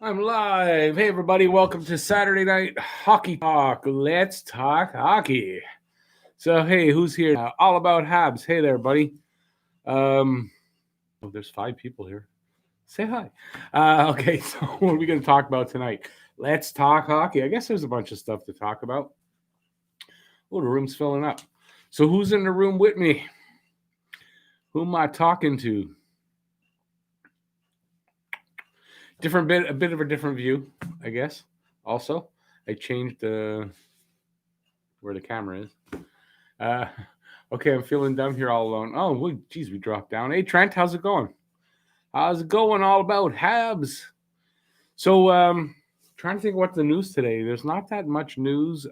I'm live. Hey, everybody. Welcome to Saturday Night Hockey Talk. Let's talk hockey. So, hey, who's here? All about Habs. Hey there, buddy. There's 5 people here. Say hi. Okay, so what are we going to talk about tonight? Let's talk hockey. I guess there's a bunch of stuff to talk about. Oh, the room's filling up. So, who's in the room with me? Who am I talking to? A bit of a different view, I guess. Also, I changed where the camera is. Okay, I'm feeling dumb here all alone. Oh, geez, we dropped down. Hey, Trent, how's it going? How's it going? All about Habs. So, trying to think what the news today. There's not that much news.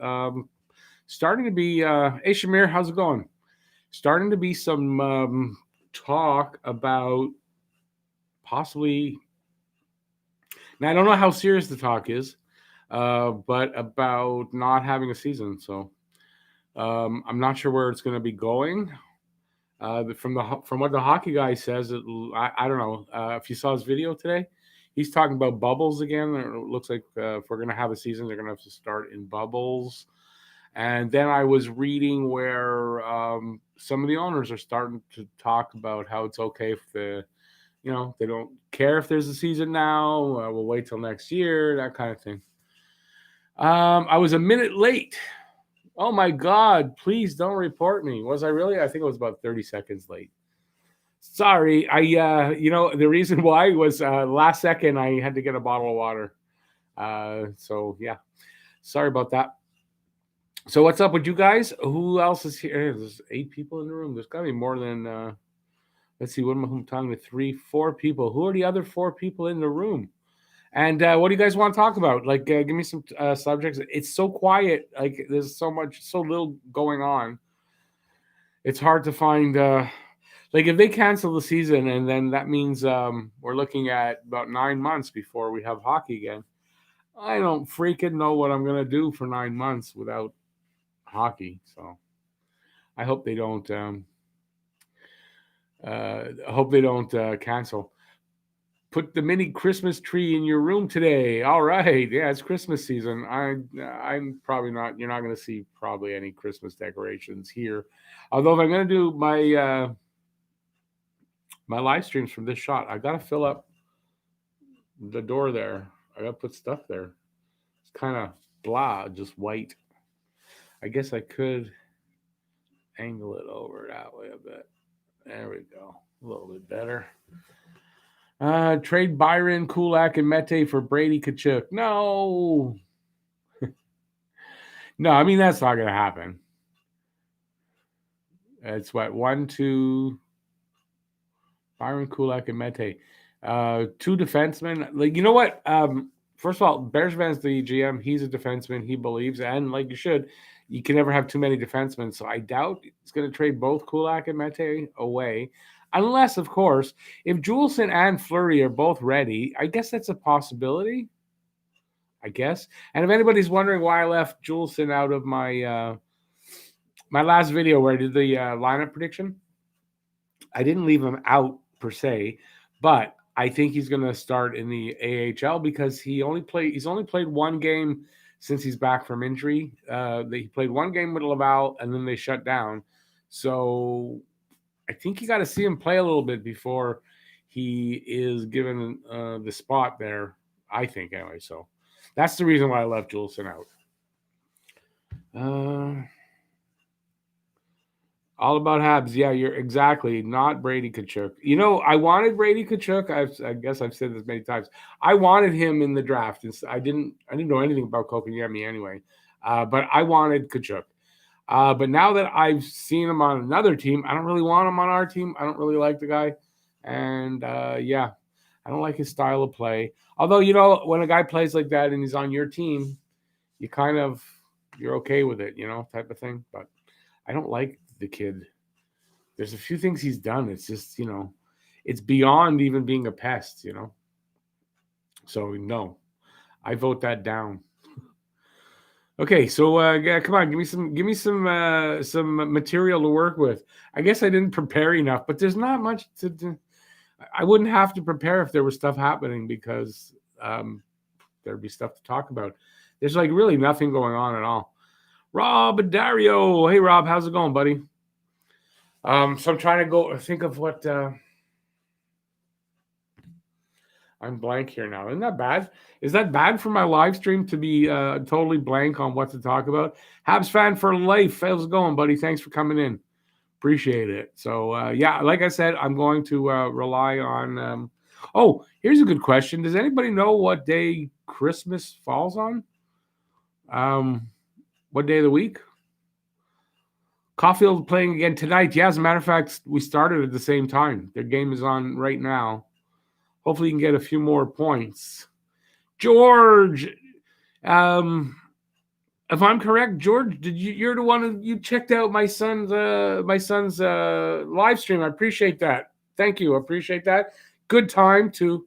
Starting to be. Hey, Shamir, how's it going? Starting to be some talk about possibly. Now I don't know how serious the talk is, but about not having a season. So, I'm not sure where it's going to be going. From what the hockey guy says, I don't know if you saw his video today. He's talking about bubbles again. It looks like if we're going to have a season, they're going to have to start in bubbles. And then I was reading where some of the owners are starting to talk about how it's okay if they don't care if there's a season now. We'll wait till next year, that kind of thing. I was a minute late. Oh my God, please don't report me. Was I really? I think it was about 30 seconds late. Sorry. The reason why was last second I had to get a bottle of water. So yeah, sorry about that. So what's up with you guys? Who else is here? There's 8 people in the room. There's got to be more than, let's see, what am I talking to? 3, 4 people. Who are the other 4 people in the room? And what do you guys want to talk about? Like, give me some subjects. It's so quiet. Like, there's so little going on. It's hard to find. Like, if they cancel the season, and then that means we're looking at about 9 months before we have hockey again. I don't freaking know what I'm gonna do for 9 months without hockey. So, I hope they don't. I hope they don't cancel. Put the mini Christmas tree in your room today. All right, yeah, it's Christmas season. I'm probably not. You're not going to see probably any Christmas decorations here. Although if I'm going to do my live streams from this shot, I got to fill up the door there. I got to put stuff there. It's kind of blah, just white. I guess I could angle it over that way a bit. There we go. A little bit better. Trade Byron, Kulak, and Mete for Brady Kachuk. No. No, I mean, that's not going to happen. It's what? 1, 2, Byron, Kulak, and Mete. 2 defensemen. Like, you know what? First of all, Bergevin's the GM. He's a defenseman. He believes, and like you should, you can never have too many defensemen. So I doubt it's going to trade both Kulak and Mete away. Unless, of course, if Juleson and Fleury are both ready, I guess that's a possibility. I guess. And if anybody's wondering why I left Juleson out of my my last video where I did the lineup prediction, I didn't leave him out per se, but I think he's going to start in the AHL because he's only played 1 game since he's back from injury. He played 1 game with Laval, and then they shut down. So I think you got to see him play a little bit before he is given the spot there, I think, anyway. So that's the reason why I left Juleson out. All about Habs. Yeah, you're exactly not Brady Kachuk. You know, I wanted Brady Kachuk. I guess I've said this many times. I wanted him in the draft. I didn't know anything about Kotkaniemi anyway, but I wanted Kachuk. But now that I've seen him on another team, I don't really want him on our team. I don't really like the guy, and yeah, I don't like his style of play. Although, you know, when a guy plays like that and he's on your team, you're okay with it, you know, type of thing. But I don't like the kid. There's a few things he's done. It's just, you know, it's beyond even being a pest, you know. So no, I vote that down. Okay, so yeah, come on, give me some material to work with. I guess I didn't prepare enough, but there's not much to. I wouldn't have to prepare if there was stuff happening because there'd be stuff to talk about. There's like really nothing going on at all. Rob and Dario. Hey, Rob, how's it going, buddy? So I'm trying to go think of what I'm blank here now. Isn't that bad? Is that bad for my live stream to be totally blank on what to talk about? Habs fan for life. How's it going, buddy? Thanks for coming in. Appreciate it. So, yeah, like I said, I'm going to rely on oh, here's a good question. Does anybody know what day Christmas falls on? What day of the week? Caulfield playing again tonight. Yeah, as a matter of fact, we started at the same time. Their game is on right now. Hopefully you can get a few more points. George, if I'm correct, George, you're the one you checked out my son's live stream. I appreciate that. Thank you. I appreciate that. Good time to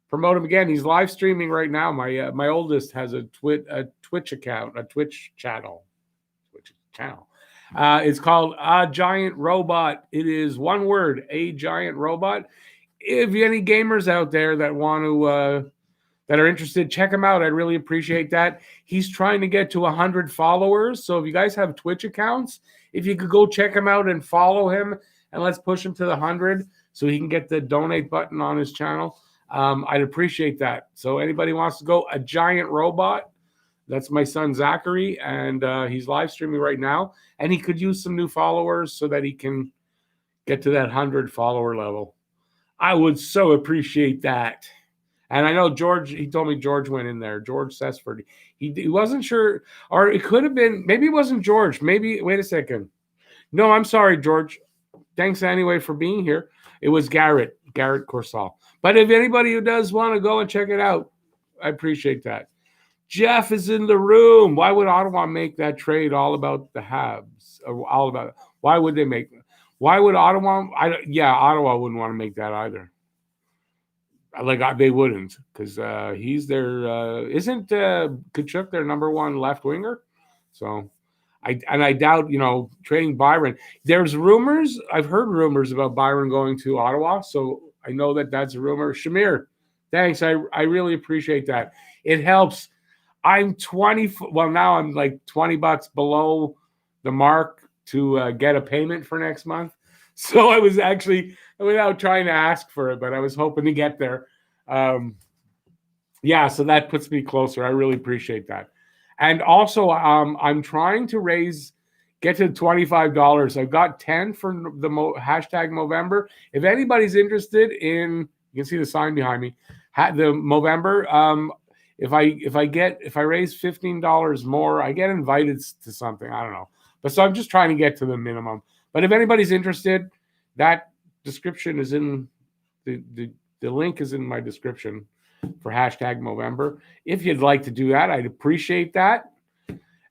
promote him again. He's live streaming right now. My oldest has a Twitch account, a Twitch channel. It's called A Giant Robot. It is one word, A Giant Robot. If you any gamers out there that want to that are interested, check him out. I'd really appreciate that. He's trying to get to 100 followers. So if you guys have Twitch accounts, if you could go check him out and follow him, and let's push him to the 100 so he can get the donate button on his channel. I'd appreciate that. So anybody wants to go, A Giant Robot. That's my son, Zachary, and he's live streaming right now. And he could use some new followers so that he can get to that 100 follower level. I would so appreciate that. And I know George, he told me George went in there, George Sesford. He wasn't sure, or it could have been, maybe it wasn't George. Maybe, wait a second. No, I'm sorry, George. Thanks anyway for being here. It was Garrett Corsall. But if anybody who does want to go and check it out, I appreciate that. Jeff is in the room. Why would Ottawa make that trade all about the Habs? All about it? Why would they make? Why would Ottawa? Ottawa wouldn't want to make that either. They wouldn't, because he's their isn't Kachuk their number one left winger? So I doubt trading Byron. There's rumors. I've heard rumors about Byron going to Ottawa, so I know that's a rumor. Shamir, thanks. I really appreciate that. It helps. I'm 20. Well, now I'm like $20 below the mark to get a payment for next month. So I was actually, without trying to ask for it, but I was hoping to get there. So that puts me closer. I really appreciate that. And also, I'm trying to get to $25. I've got 10 for the hashtag Movember. If anybody's interested in, you can see the sign behind me, the Movember. If I raise $15 more, I get invited to something. I don't know. But so I'm just trying to get to the minimum. But if anybody's interested, that description is in the link is in my description for hashtag Movember. If you'd like to do that, I'd appreciate that.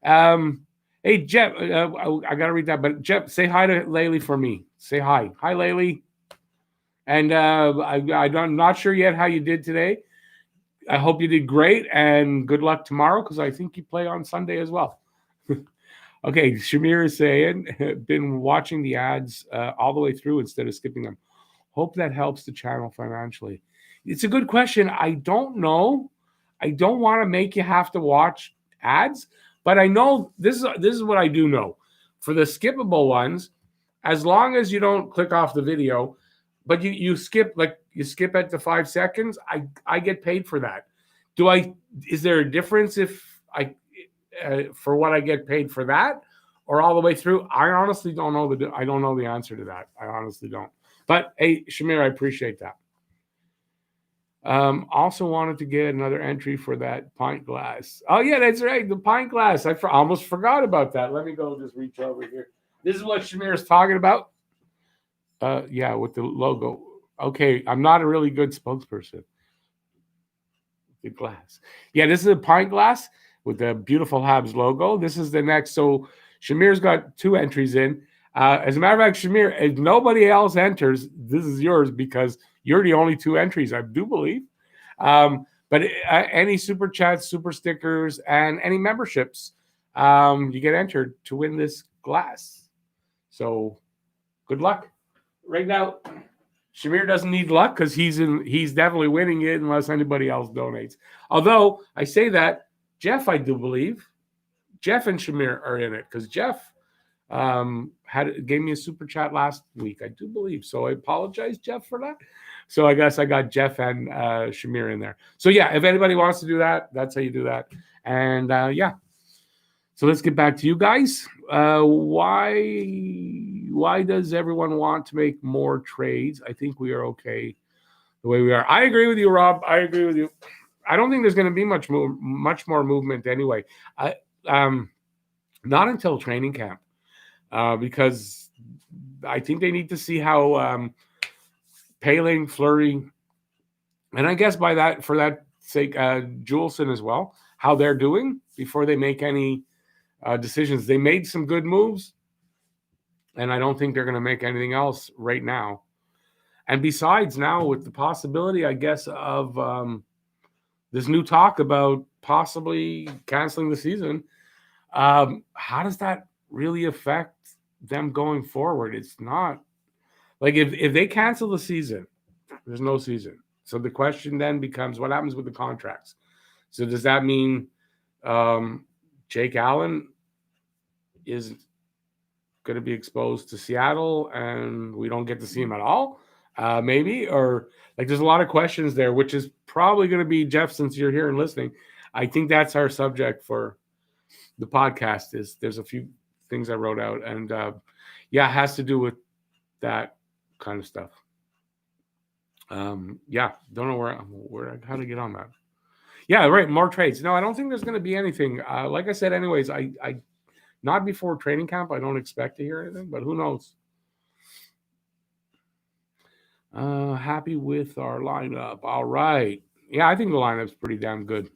Hey, Jeff, I got to read that. But Jeff, say hi to Laylee for me. Say hi. Hi, Laylee. And I'm not sure yet how you did today. I hope you did great, and good luck tomorrow, because I think you play on Sunday as well. Okay, Shamir is saying, been watching the ads all the way through instead of skipping them. Hope that helps the channel financially. It's a good question. I don't know. I don't want to make you have to watch ads, but I know this is what I do know. For the skippable ones, as long as you don't click off the video, but you skip at the 5 seconds, I get paid for that. Is there a difference if for what I get paid for that, or all the way through? I honestly don't know I don't know the answer to that. I honestly don't. But hey, Shamir, I appreciate that. Also wanted to get another entry for that pint glass. Oh yeah, that's right, the pint glass. I almost forgot about that. Let me go just reach over here. This is what Shamir is talking about. With the logo. Okay, I'm not a really good spokesperson. The glass. Yeah, this is a pint glass with the beautiful Habs logo. This is the next. So Shamir's got 2 entries in. As a matter of fact, Shamir, if nobody else enters, this is yours, because you're the only 2 entries, I do believe. But any super chats, super stickers, and any memberships, you get entered to win this glass. So good luck. Right now, Shamir doesn't need luck because he's definitely winning it unless anybody else donates. Although I say that, Jeff, I do believe, Jeff and Shamir are in it because Jeff gave me a super chat last week, I do believe. So I apologize, Jeff, for that. So I guess I got Jeff and Shamir in there. So yeah, if anybody wants to do that, that's how you do that. And yeah. So let's get back to you guys. Why does everyone want to make more trades? I think we are okay the way we are. I agree with you, Rob. I agree with you. I don't think there's going to be much more movement anyway. Not until training camp, because I think they need to see how Paling, Fleury, and I guess for that sake, Juleson as well, how they're doing before they make any decisions. They made some good moves, and I don't think they're going to make anything else right now. And besides, now with the possibility, I guess, of this new talk about possibly canceling the season, how does that really affect them going forward? It's not like if they cancel the season, there's no season. So the question then becomes, what happens with the contracts? So does that mean Jake Allen is going to be exposed to Seattle and we don't get to see him at all? Maybe, or like there's a lot of questions there, which is probably going to be, Jeff, since you're here and listening, I think that's our subject for the podcast. There's a few things I wrote out, and yeah, it has to do with that kind of stuff. Yeah, don't know how to get on that. Yeah, right, more trades. No, I don't think there's going to be anything. Like I said, anyways, I not before training camp. I don't expect to hear anything, but who knows? Happy with our lineup. All right. Yeah, I think the lineup's pretty damn good.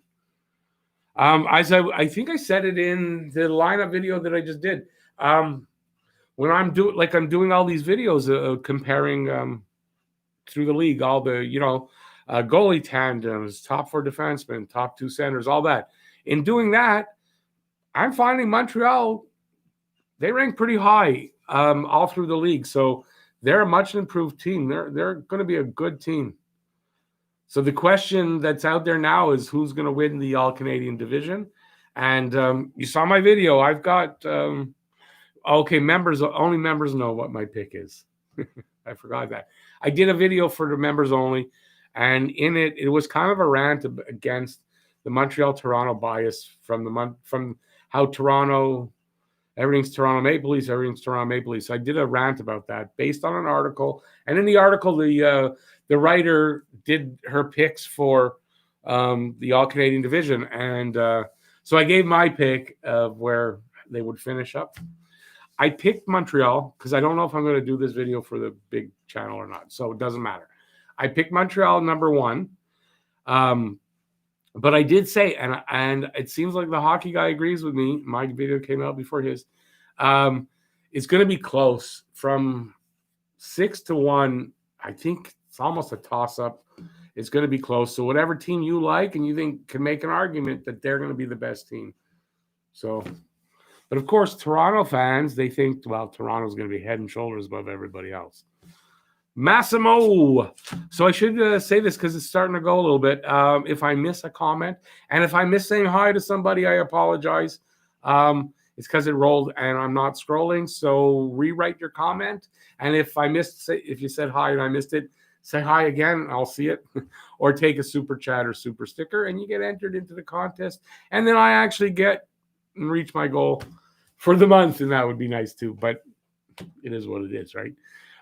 I think I said it in the lineup video that I just did. When I'm doing all these videos comparing through the league, all the goalie tandems, top 4 defensemen, top 2 centers, all that. In doing that, I'm finding Montreal, they rank pretty high all through the league. So they're a much improved team. They're going to be a good team. So the question that's out there now is who's going to win the All-Canadian division. And you saw my video. I've got only members know what my pick is. I forgot that. I did a video for the members only, and in it was kind of a rant against the Montreal-Toronto bias from how Toronto, everything's Toronto Maple Leafs, everything's Toronto Maple Leafs. So I did a rant about that based on an article, and in the article, the writer did her picks for the All-Canadian division, and so I gave my pick of where they would finish up. I picked Montreal because I don't know if I'm going to do this video for the big channel or not, so it doesn't matter. I picked Montreal number 1, but I did say, and it seems like the hockey guy agrees with me. My video came out before his. It's going to be close from 6-1. I think it's almost a toss-up. It's going to be close. So whatever team you like and you think can make an argument that they're going to be the best team. So, but of course, Toronto fans, they think, well, Toronto's going to be head and shoulders above everybody else. Massimo. So I should say this because it's starting to go a little bit. If I miss a comment and if I miss saying hi to somebody, I apologize. It's because it rolled and I'm not scrolling. So rewrite your comment. And if you said hi and I missed it, say hi again. I'll see it. Or take a super chat or super sticker and you get entered into the contest. And then I actually get and reach my goal for the month. And that would be nice too. But it is what it is, right?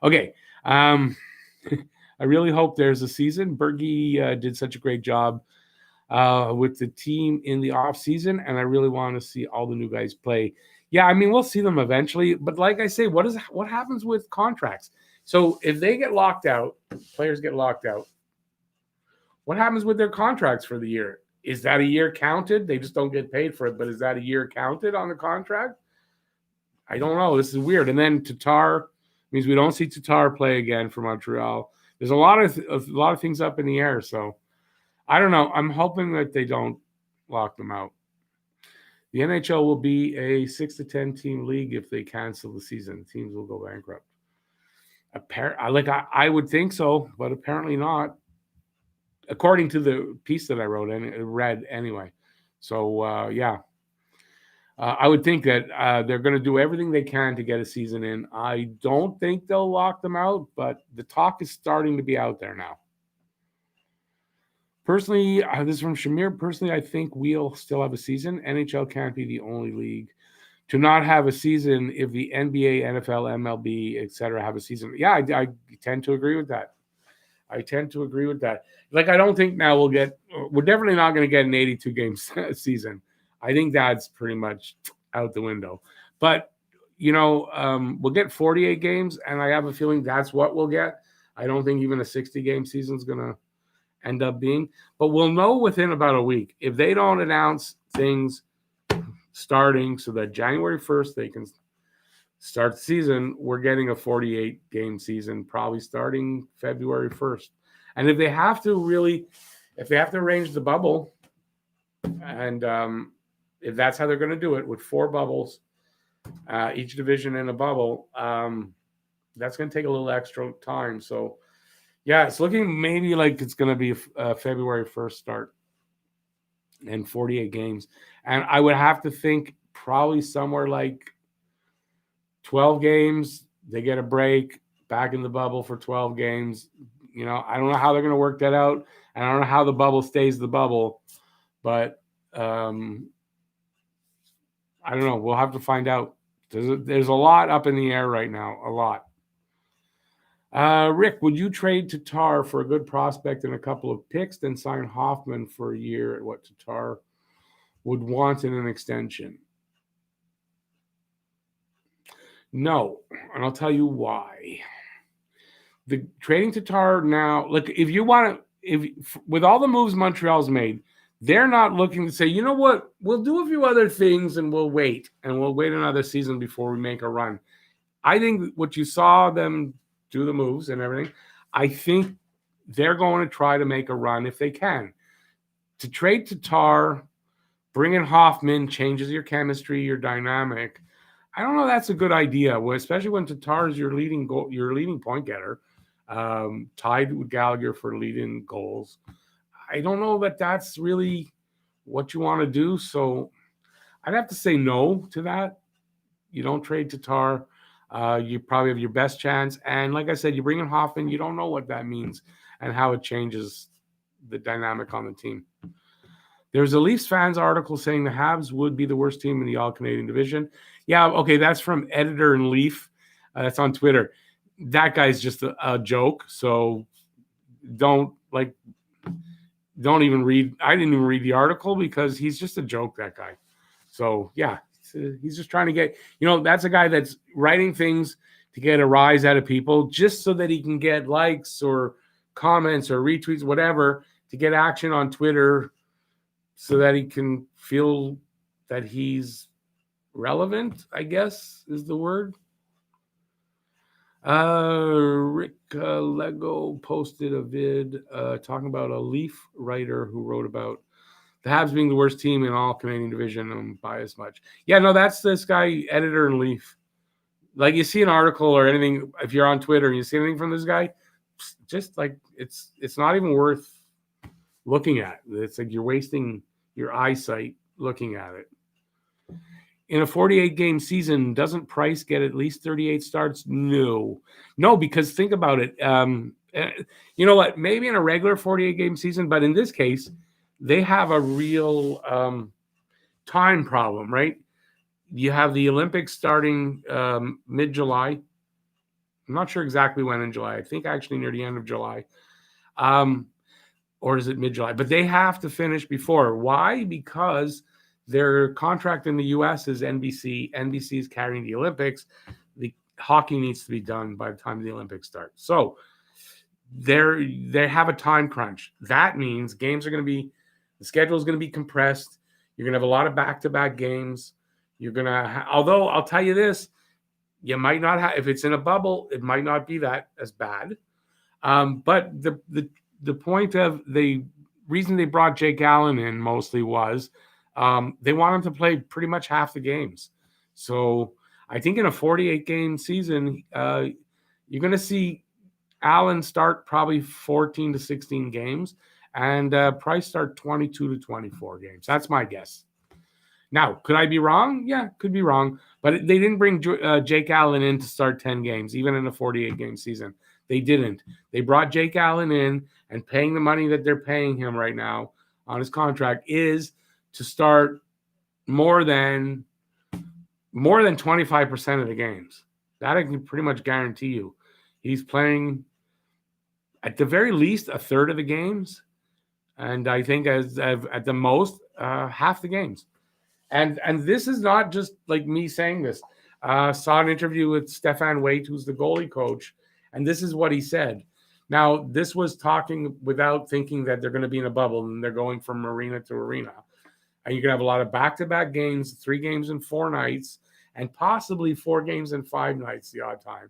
Okay. I really hope there's a season. Bergie did such a great job with the team in the off season, and I really want to see all the new guys play. Yeah, I mean, we'll see them eventually, but like I say, what happens with contracts? So if they get locked out, players get locked out, what happens with their contracts for the year? Is that a year counted? They just don't get paid for it, but is that a year counted on the contract? I don't know. This is weird. And then Tatar means we don't see Tatar play again for Montreal. There's a lot of things up in the air, so I don't know. I'm hoping that they don't lock them out. The NHL will be a 6 to 10 team league if they cancel the season. Teams will go bankrupt. I would think so, but apparently not, according to the piece that I wrote and read anyway. So yeah, I would think that they're going to do everything they can to get a season in. I don't think they'll lock them out, but the talk is starting to be out there now. Personally, this is from Shamir. Personally, I think we'll still have a season. NHL can't be the only league to not have a season if the NBA, NFL, MLB, etc. have a season. Yeah, I tend to agree with that. I don't think now we're definitely not going to get an 82 game season. I think that's pretty much out the window. But, we'll get 48 games, and I have a feeling that's what we'll get. I don't think even a 60 game season is going to end up being. But we'll know within about a week. If they don't announce things starting so that January 1st they can start the season, we're getting a 48 game season probably starting February 1st. And if they have to arrange the bubble, and if that's how they're going to do it with 4 bubbles, each division in a bubble, that's going to take a little extra time. So yeah, it's looking maybe like it's going to be a February 1st start and 48 games. And I would have to think probably somewhere like 12 games, they get a break, back in the bubble for 12 games. I don't know how they're going to work that out. And I don't know how the bubble stays the bubble. But I don't know. We'll have to find out. There's a lot up in the air right now. A lot. Rick, would you trade Tatar for a good prospect and a couple of picks, then sign Hoffman for a year at what Tatar would want in an extension? No, and I'll tell you why. The trading Tatar now, look, if you want to, with all the moves Montreal's made, they're not looking to say, you know what, we'll do a few other things and we'll wait another season before we make a run. I think what you saw them do the moves and everything, I think they're going to try to make a run if they can. To trade Tatar, bring in Hoffman, changes your chemistry, your dynamic. I don't know that's a good idea, especially when Tatar is your leading point getter, tied with Gallagher for leading goals. I don't know that that's really what you want to do. So I'd have to say no to that. You don't trade Tatar. You probably have your best chance. And like I said, you bring in Hoffman, you don't know what that means and how it changes the dynamic on the team. There's a Leafs fans article saying the Habs would be the worst team in the All-Canadian division. Yeah, okay, that's from Editor and Leaf. That's on Twitter. That guy's just a joke. So don't even read. I didn't even read the article because he's just a joke, that guy. So yeah, he's just trying to get, that's a guy that's writing things to get a rise out of people just so that he can get likes or comments or retweets, whatever, to get action on Twitter so that he can feel that he's relevant, I guess is the word. Rick Lego posted a vid talking about a Leaf writer who wrote about the Habs being the worst team in all Canadian division by as much. Yeah, no, that's this guy, Editor and Leaf. Like you see an article or anything, if you're on Twitter and you see anything from this guy, just like it's not even worth looking at. It's like you're wasting your eyesight looking at it. In a 48-game season, doesn't Price get at least 38 starts? No, because think about it. You know what? Maybe in a regular 48-game season, but in this case, they have a real time problem, right? You have the Olympics starting mid-July. I'm not sure exactly when in July. I think actually near the end of July. Or is it mid-July? But they have to finish before. Why? Because their contract in the U.S. is NBC. NBC is carrying the Olympics. The hockey needs to be done by the time the Olympics start. So they have a time crunch. That means the schedule is going to be compressed. You're going to have a lot of back-to-back games. You're going to, although I'll tell you this, you might not have, if it's in a bubble, it might not be that as bad. But the point of the reason they brought Jake Allen in mostly was they want him to play pretty much half the games. So I think in a 48-game season, You're going to see Allen start probably 14 to 16 games, and Price start 22 to 24 games. That's my guess. Now, could I be wrong? Yeah, could be wrong. But they didn't bring Jake Allen in to start 10 games, even in a 48-game season. They didn't. They brought Jake Allen in, and paying the money that they're paying him right now on his contract is to start more than 25% of the games. That I can pretty much guarantee you. He's playing at the very least a third of the games, and I think as at the most half the games. And this is not just like me saying this. Saw an interview with Stefan Waite, who's the goalie coach, and this is what he said. Now, this was talking without thinking that they're going to be in a bubble and they're going from arena to arena. And you can have a lot of back-to-back games, 3 games in 4 nights, and possibly 4 games in 5 nights the odd time.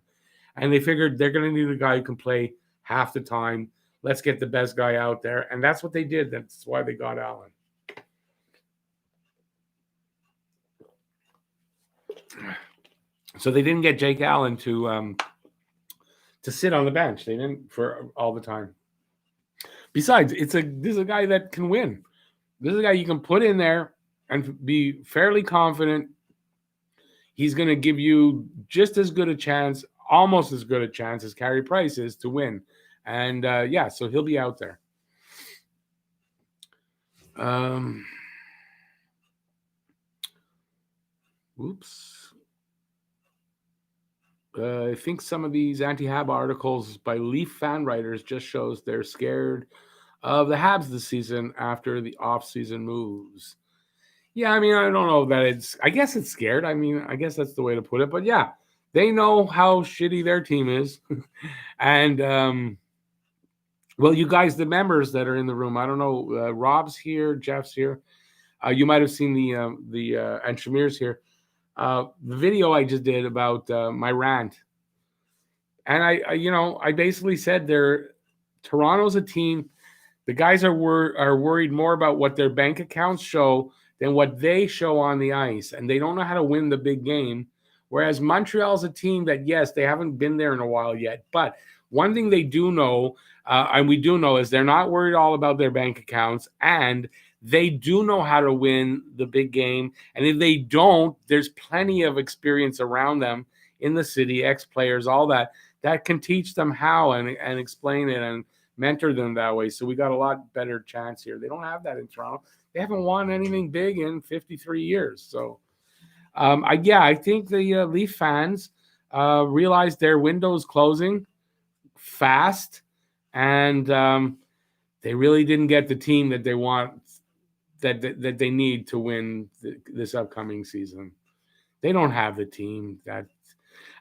And they figured they're going to need a guy who can play half the time. Let's get the best guy out there. And that's what they did. That's why they got Allen. So they didn't get Jake Allen to sit on the bench. They didn't for all the time. Besides, this is a guy that can win. This is a guy you can put in there and be fairly confident he's going to give you just as good a chance, almost as good a chance as Carey Price is to win. And so he'll be out there. I think some of these anti-Hab articles by Leaf fan writers just shows they're scared of the Habs this season after the off-season moves. Yeah, I mean, I don't know that I guess it's scared. I mean, I guess that's the way to put it. But yeah, they know how shitty their team is. And, well, you guys, the members that are in the room, I don't know, Rob's here, Jeff's here. You might have seen the and Shamir's here. The video I just did about my rant. And I basically said Toronto's a team. The guys are worried more about what their bank accounts show than what they show on the ice. And they don't know how to win the big game. Whereas Montreal's a team that, yes, they haven't been there in a while yet. But one thing they do know, and we do know, is they're not worried all about their bank accounts. And they do know how to win the big game. And if they don't, there's plenty of experience around them in the city, ex-players, all that can teach them how and explain it and mentor them that way. So we got a lot better chance here. They don't have that in Toronto. They haven't won anything big in 53 years. So, I think the Leaf fans realize their window is closing fast, and they really didn't get the team that they want, that they need to win this upcoming season. They don't have the team that.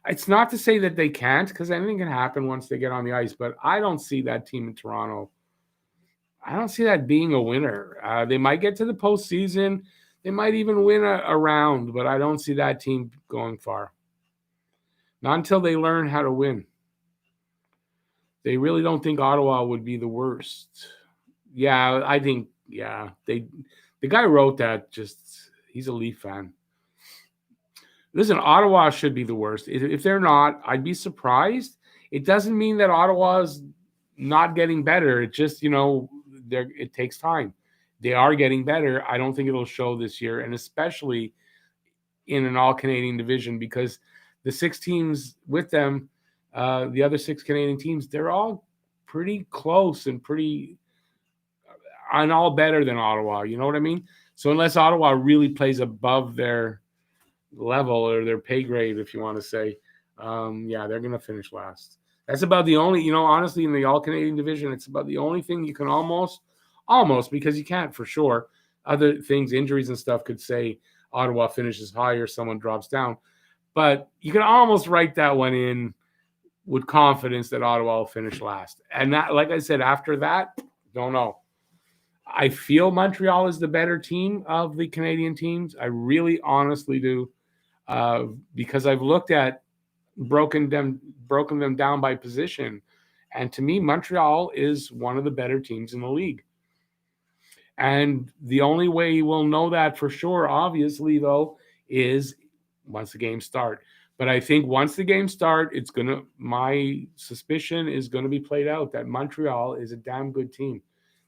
It's not to say that they can't, because anything can happen once they get on the ice, but I don't see that team in Toronto. I don't see that being a winner. They might get to the postseason. They might even win a round, but I don't see that team going far. Not until they learn how to win. They really don't think Ottawa would be the worst. Yeah, I think, the guy who wrote that, he's a Leaf fan. Listen, Ottawa should be the worst. If they're not, I'd be surprised. It doesn't mean that Ottawa's not getting better. It just, it takes time. They are getting better. I don't think it'll show this year, and especially in an all-Canadian division, because the 6 teams with them, the other 6 Canadian teams, they're all pretty close and all better than Ottawa. You know what I mean? So unless Ottawa really plays above their level or their pay grade, if you want to say, they're going to finish last. That's about the only, honestly, in the all-Canadian division, it's about the only thing you can almost, because you can't for sure. Other things, injuries and stuff could say Ottawa finishes higher, someone drops down. But you can almost write that one in with confidence that Ottawa will finish last. And that, like I said, after that, don't know. I feel Montreal is the better team of the Canadian teams. I really honestly do. Because I've looked at broken them down by position, and to me, Montreal is one of the better teams in the league. And the only way we'll know that for sure, obviously, though, is once the games start. But I think once the games start, my suspicion is going to be played out that Montreal is a damn good team.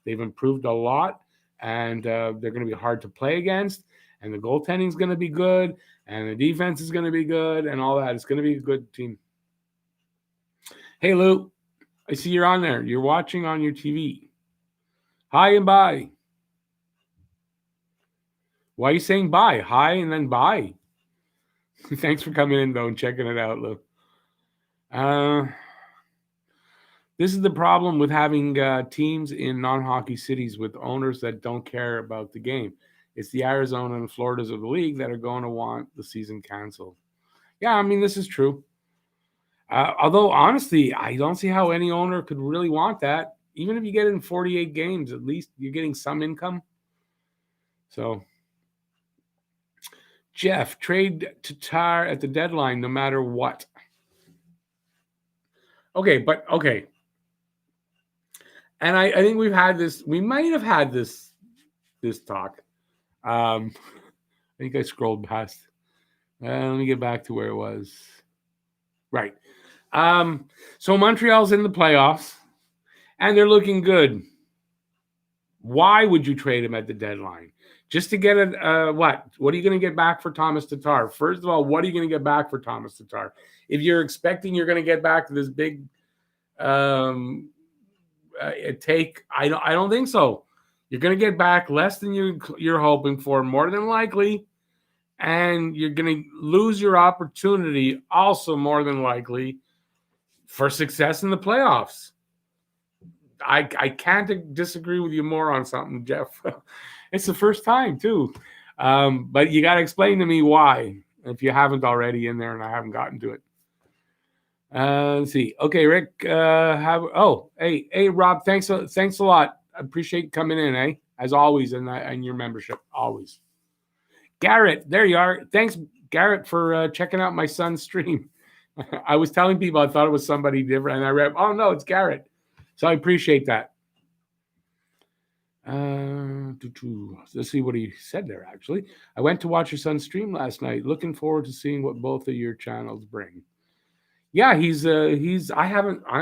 They've improved a lot, and they're going to be hard to play against, and the goaltending is going to be good, and the defense is going to be good, and all that. It's going to be a good team. Hey, Lou, I see you're on there. You're watching on your TV. Hi and bye. Why are you saying bye? Hi and then bye. Thanks for coming in, though, and checking it out, Lou. This is the problem with having teams in non-hockey cities with owners that don't care about the game. It's the Arizona and Floridas of the league that are going to want the season canceled. Yeah, I mean, this is true. Although, honestly, I don't see how any owner could really want that. Even if you get in 48 games, at least you're getting some income. So, Jeff, trade Tatar at the deadline no matter what. Okay. And I think we might have had this talk. I think I scrolled past. Let me get back to where it was. Right. So Montreal's in the playoffs, and they're looking good. Why would you trade him at the deadline? Just to get what? What are you going to get back for Thomas Tatar? First of all, what are you going to get back for Thomas Tatar? If you're expecting you're going to get back this big take, I don't think so. You're going to get back less than you're hoping for, more than likely, and you're going to lose your opportunity, also more than likely, for success in the playoffs. I can't disagree with you more on something, Jeff. It's the first time, too. But you got to explain to me why, if you haven't already in there and I haven't gotten to it. Let's see. Okay, Rick. Hey, Rob. Thanks a lot. I appreciate coming in, as always, and your membership, always. Garrett, there you are. Thanks, Garrett, for checking out my son's stream. I was telling people I thought it was somebody different, and I read, oh no, it's Garrett. So I appreciate that. Let's see what he said there. Actually, I went to watch your son's stream last night. Looking forward to seeing what both of your channels bring. Yeah, I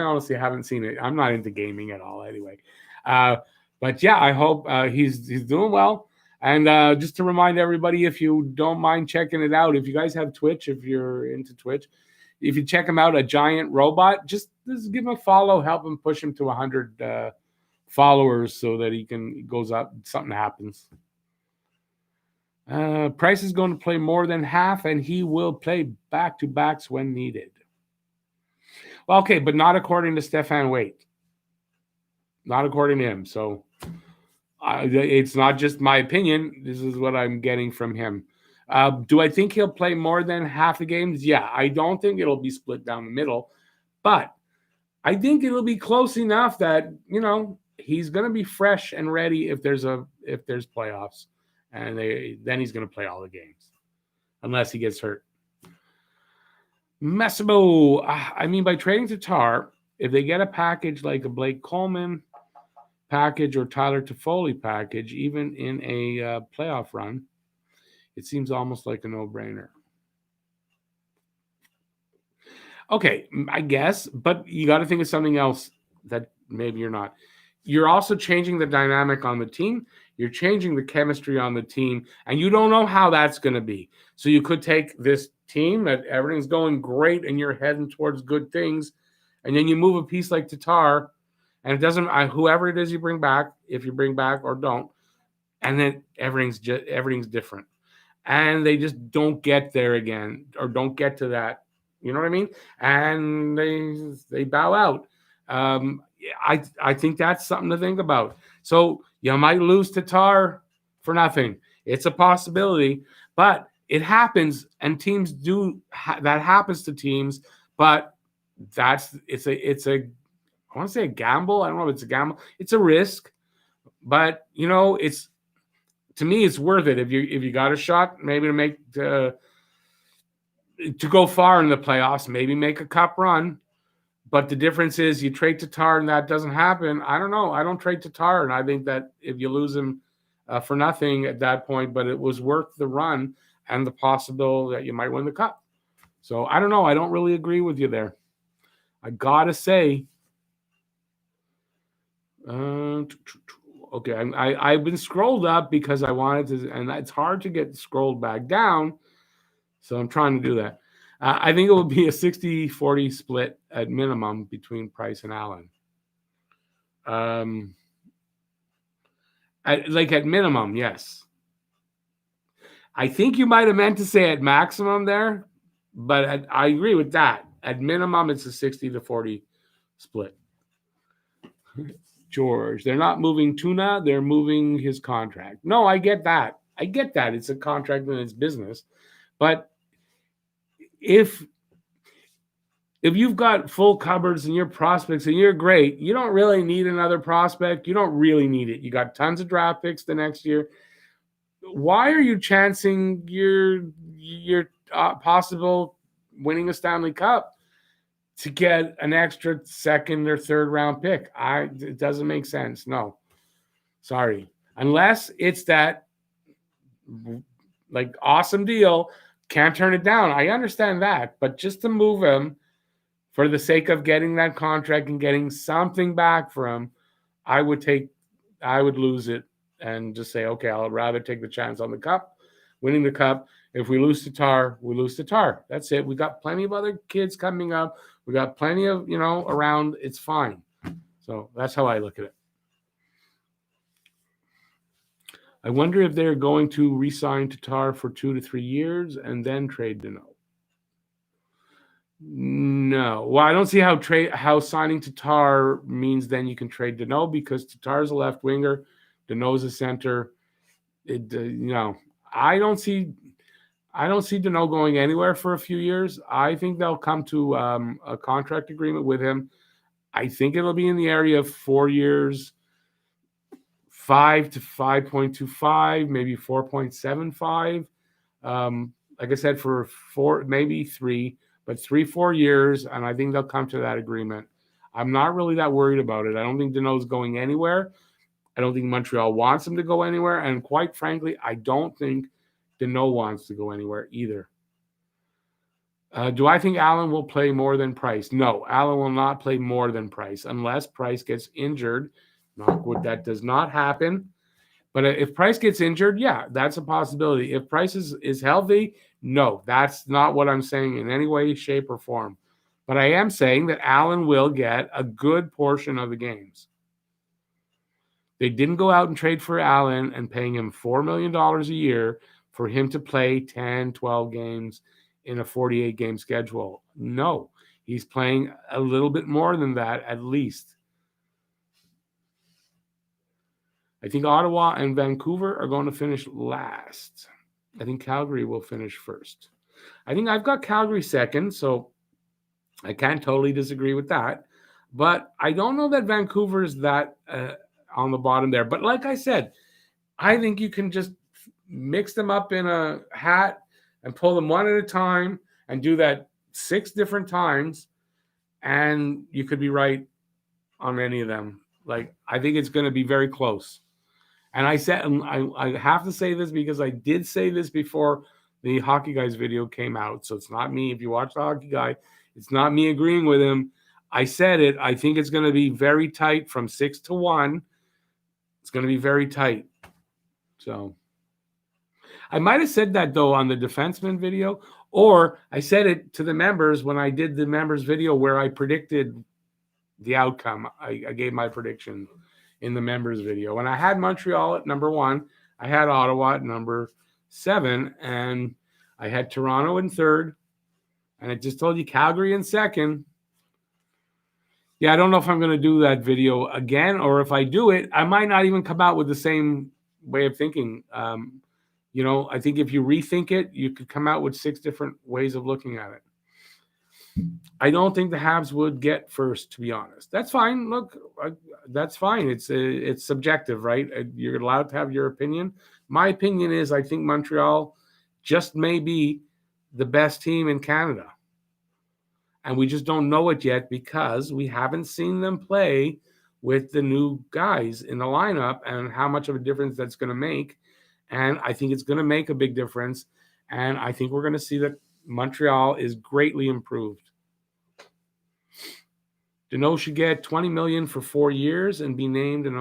honestly haven't seen it. I'm not into gaming at all anyway. But yeah, I hope he's doing well. And just to remind everybody, if you don't mind checking it out, if you guys have Twitch, if you're into Twitch, if you check him out, A Giant Robot, just give him a follow, help him push him to 100 followers so that he goes up, something happens. Price is going to play more than half, and he will play back-to-backs when needed. Well, okay, but not according to Stefan Waite. Not according to him. So it's not just my opinion. This is what I'm getting from him. Do I think he'll play more than half the games? Yeah, I don't think it'll be split down the middle. But I think it'll be close enough that, he's going to be fresh and ready if there's playoffs. And then he's going to play all the games. Unless he gets hurt. Messabo, I mean, by trading Tatar, if they get a package like a Blake Coleman package or Tyler Toffoli package, even in a playoff run, it seems almost like a no-brainer. Okay, I guess, but you got to think of something else that maybe you're not. You're also changing the dynamic on the team. You're changing the chemistry on the team, and you don't know how that's going to be. So you could take this team that everything's going great and you're heading towards good things, and then you move a piece like Tatar, and it doesn't whoever it is you bring back, if you bring back or don't, and then everything's different, and they just don't get there again or don't get to that. You know what I mean? And they bow out. I think that's something to think about. So you might lose Tatar for nothing. It's a possibility, but it happens, and teams do that happens to teams. But it's a I want to say a gamble. I don't know if it's a gamble. It's a risk, but it's to me it's worth it if you got a shot maybe to make to go far in the playoffs, maybe make a cup run. But the difference is you trade Tatar and that doesn't happen. I don't know. I don't trade Tatar, and I think that if you lose him for nothing at that point, but it was worth the run and the possibility that you might win the cup. So I don't know. I don't really agree with you there. I gotta say, okay, I've been scrolled up because I wanted to, and it's hard to get scrolled back down. So I'm trying to do that. I think it will be a 60-40 split at minimum between Price and Allen. At minimum, yes. I think you might have meant to say at maximum there, but I agree with that. At minimum, it's a 60-40 split. George, they're not moving Tuna, they're moving his contract. No, I get that. It's a contract and it's business. But if you've got full cupboards and your prospects and you're great, you don't really need another prospect. You don't really need it. You got tons of draft picks the next year. Why are you chancing your possible winning a Stanley Cup to get an extra second or third round pick? It doesn't make sense. No, sorry. Unless it's that awesome deal, can't turn it down. I understand that, but just to move him for the sake of getting that contract and getting something back for him, I would lose it and just say, okay, I'll rather take the chance on the cup, winning the cup. If we lose to Tar, we lose to Tar. That's it. We got plenty of other kids coming up. We got plenty of, around. It's fine. So that's how I look at it. I wonder if they're going to re-sign to Tar for 2 to 3 years and then trade Deneau. No. Well, I don't see how signing Tatar means then you can trade Deneau, because Tatar's a left winger, Deneau's a center. I don't see Deneau going anywhere for a few years. I think they'll come to a contract agreement with him. I think it'll be in the area of 4 years, 5 to 5.25, maybe 4.75. Like I said, for 4, maybe 3. But 3-4 years, and I think they'll come to that agreement. I'm not really that worried about it. I don't think Deneau's going anywhere. I don't think Montreal wants him to go anywhere. And quite frankly, I don't think Deneau wants to go anywhere either. Do I think Allen will play more than Price? No, Allen will not play more than Price unless Price gets injured. Knock wood, that does not happen. But if Price gets injured, yeah, that's a possibility. If Price is healthy, no, that's not what I'm saying in any way, shape, or form. But I am saying that Allen will get a good portion of the games. They didn't go out and trade for Allen and paying him $4 million a year for him to play 10, 12 games in a 48-game schedule. No, he's playing a little bit more than that at least. I think Ottawa and Vancouver are going to finish last. I think Calgary will finish first. I think I've got Calgary second, so I can't totally disagree with that. But I don't know that Vancouver is that on the bottom there. But like I said, I think you can just mix them up in a hat and pull them one at a time and do that 6 different times, and you could be right on any of them. I think it's going to be very close. And I said, I have to say this because I did say this before the Hockey Guys video came out. So it's not me. If you watch the Hockey Guy, it's not me agreeing with him. I said it. I think it's going to be very tight from 6-1. It's going to be very tight. So I might have said that, though, on the defenseman video, or I said it to the members when I did the members video where I predicted the outcome. I gave my prediction in the members video. And I had Montreal at number 1. I had Ottawa at number 7. And I had Toronto in 3rd. And I just told you Calgary in 2nd. Yeah, I don't know if I'm going to do that video again, or if I do it, I might not even come out with the same way of thinking. I think if you rethink it, you could come out with 6 different ways of looking at it. I don't think the Habs would get first, to be honest. That's fine. Look, that's fine. It's subjective, right? You're allowed to have your opinion. My opinion is I think Montreal just may be the best team in Canada. And we just don't know it yet because we haven't seen them play with the new guys in the lineup and how much of a difference that's going to make. And I think it's going to make a big difference. And I think we're going to see that Montreal is greatly improved. Deneau should get $20 million for 4 years and be named an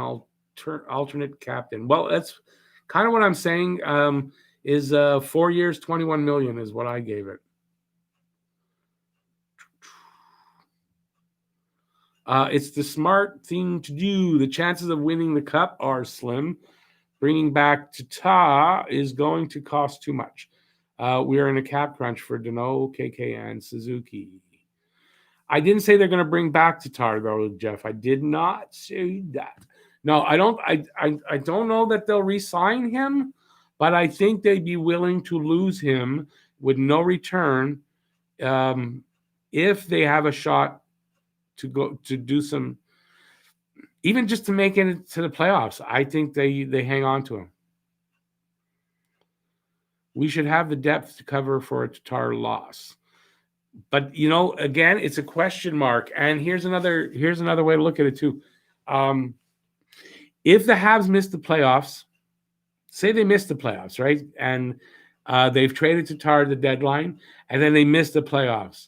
alternate captain. Well, that's kind of what I'm saying. Is 4 years, $21 million is what I gave it. It's the smart thing to do. The chances of winning the cup are slim. Bringing back Tatar is going to cost too much. We are in a cap crunch for Deneau, KK, and Suzuki. I didn't say they're going to bring back Tatar, though, Jeff. I did not say that. No, I don't. I don't know that they'll re-sign him, but I think they'd be willing to lose him with no return if they have a shot to go to do some, even just to make it to the playoffs. I think they hang on to him. We should have the depth to cover for a Tatar loss. But again, it's a question mark. And here's another way to look at it too. If the Habs miss the playoffs, say they miss the playoffs, right? And they've traded Tatar at the deadline, and then they miss the playoffs.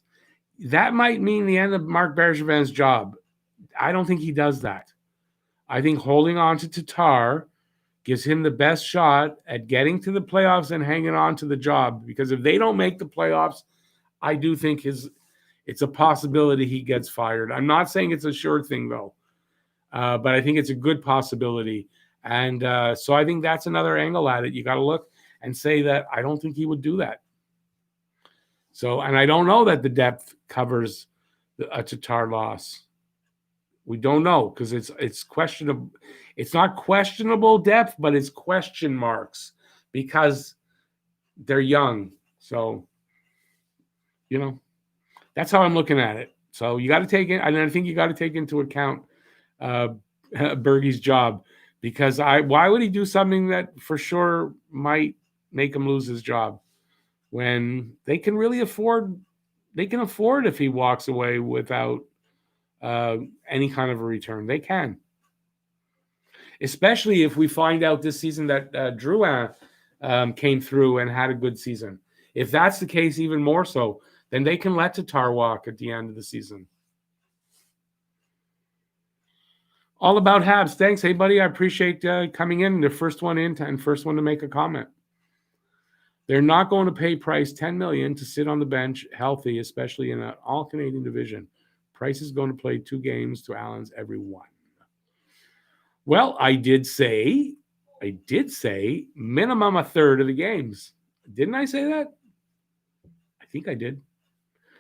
That might mean the end of Marc Bergevin's job. I don't think he does that. I think holding on to Tatar gives him the best shot at getting to the playoffs and hanging on to the job. Because if they don't make the playoffs, I do think it's a possibility he gets fired. I'm not saying it's a sure thing, though, but I think it's a good possibility. And so I think that's another angle at it. You got to look and say that I don't think he would do that. So, and I don't know that the depth covers a Tatar loss. We don't know because it's questionable. It's not questionable depth, but it's question marks because they're young. So, that's how I'm looking at it. So you got to take it, and I think you got to take into account Bergie's job, because why would he do something that for sure might make him lose his job when they can really afford if he walks away without any kind of a return. They can, especially if we find out this season that Drouin came through and had a good season. If that's the case, even more so, then they can let Tatar walk at the end of the season. All about Habs. Thanks. Hey, buddy, I appreciate coming in. The first one in and first one to make a comment. They're not going to pay Price $10 million to sit on the bench healthy, especially in an all-Canadian division. Price is going to play 2 games to Allen's every one. Well, I did say minimum a third of the games. Didn't I say that? I think I did.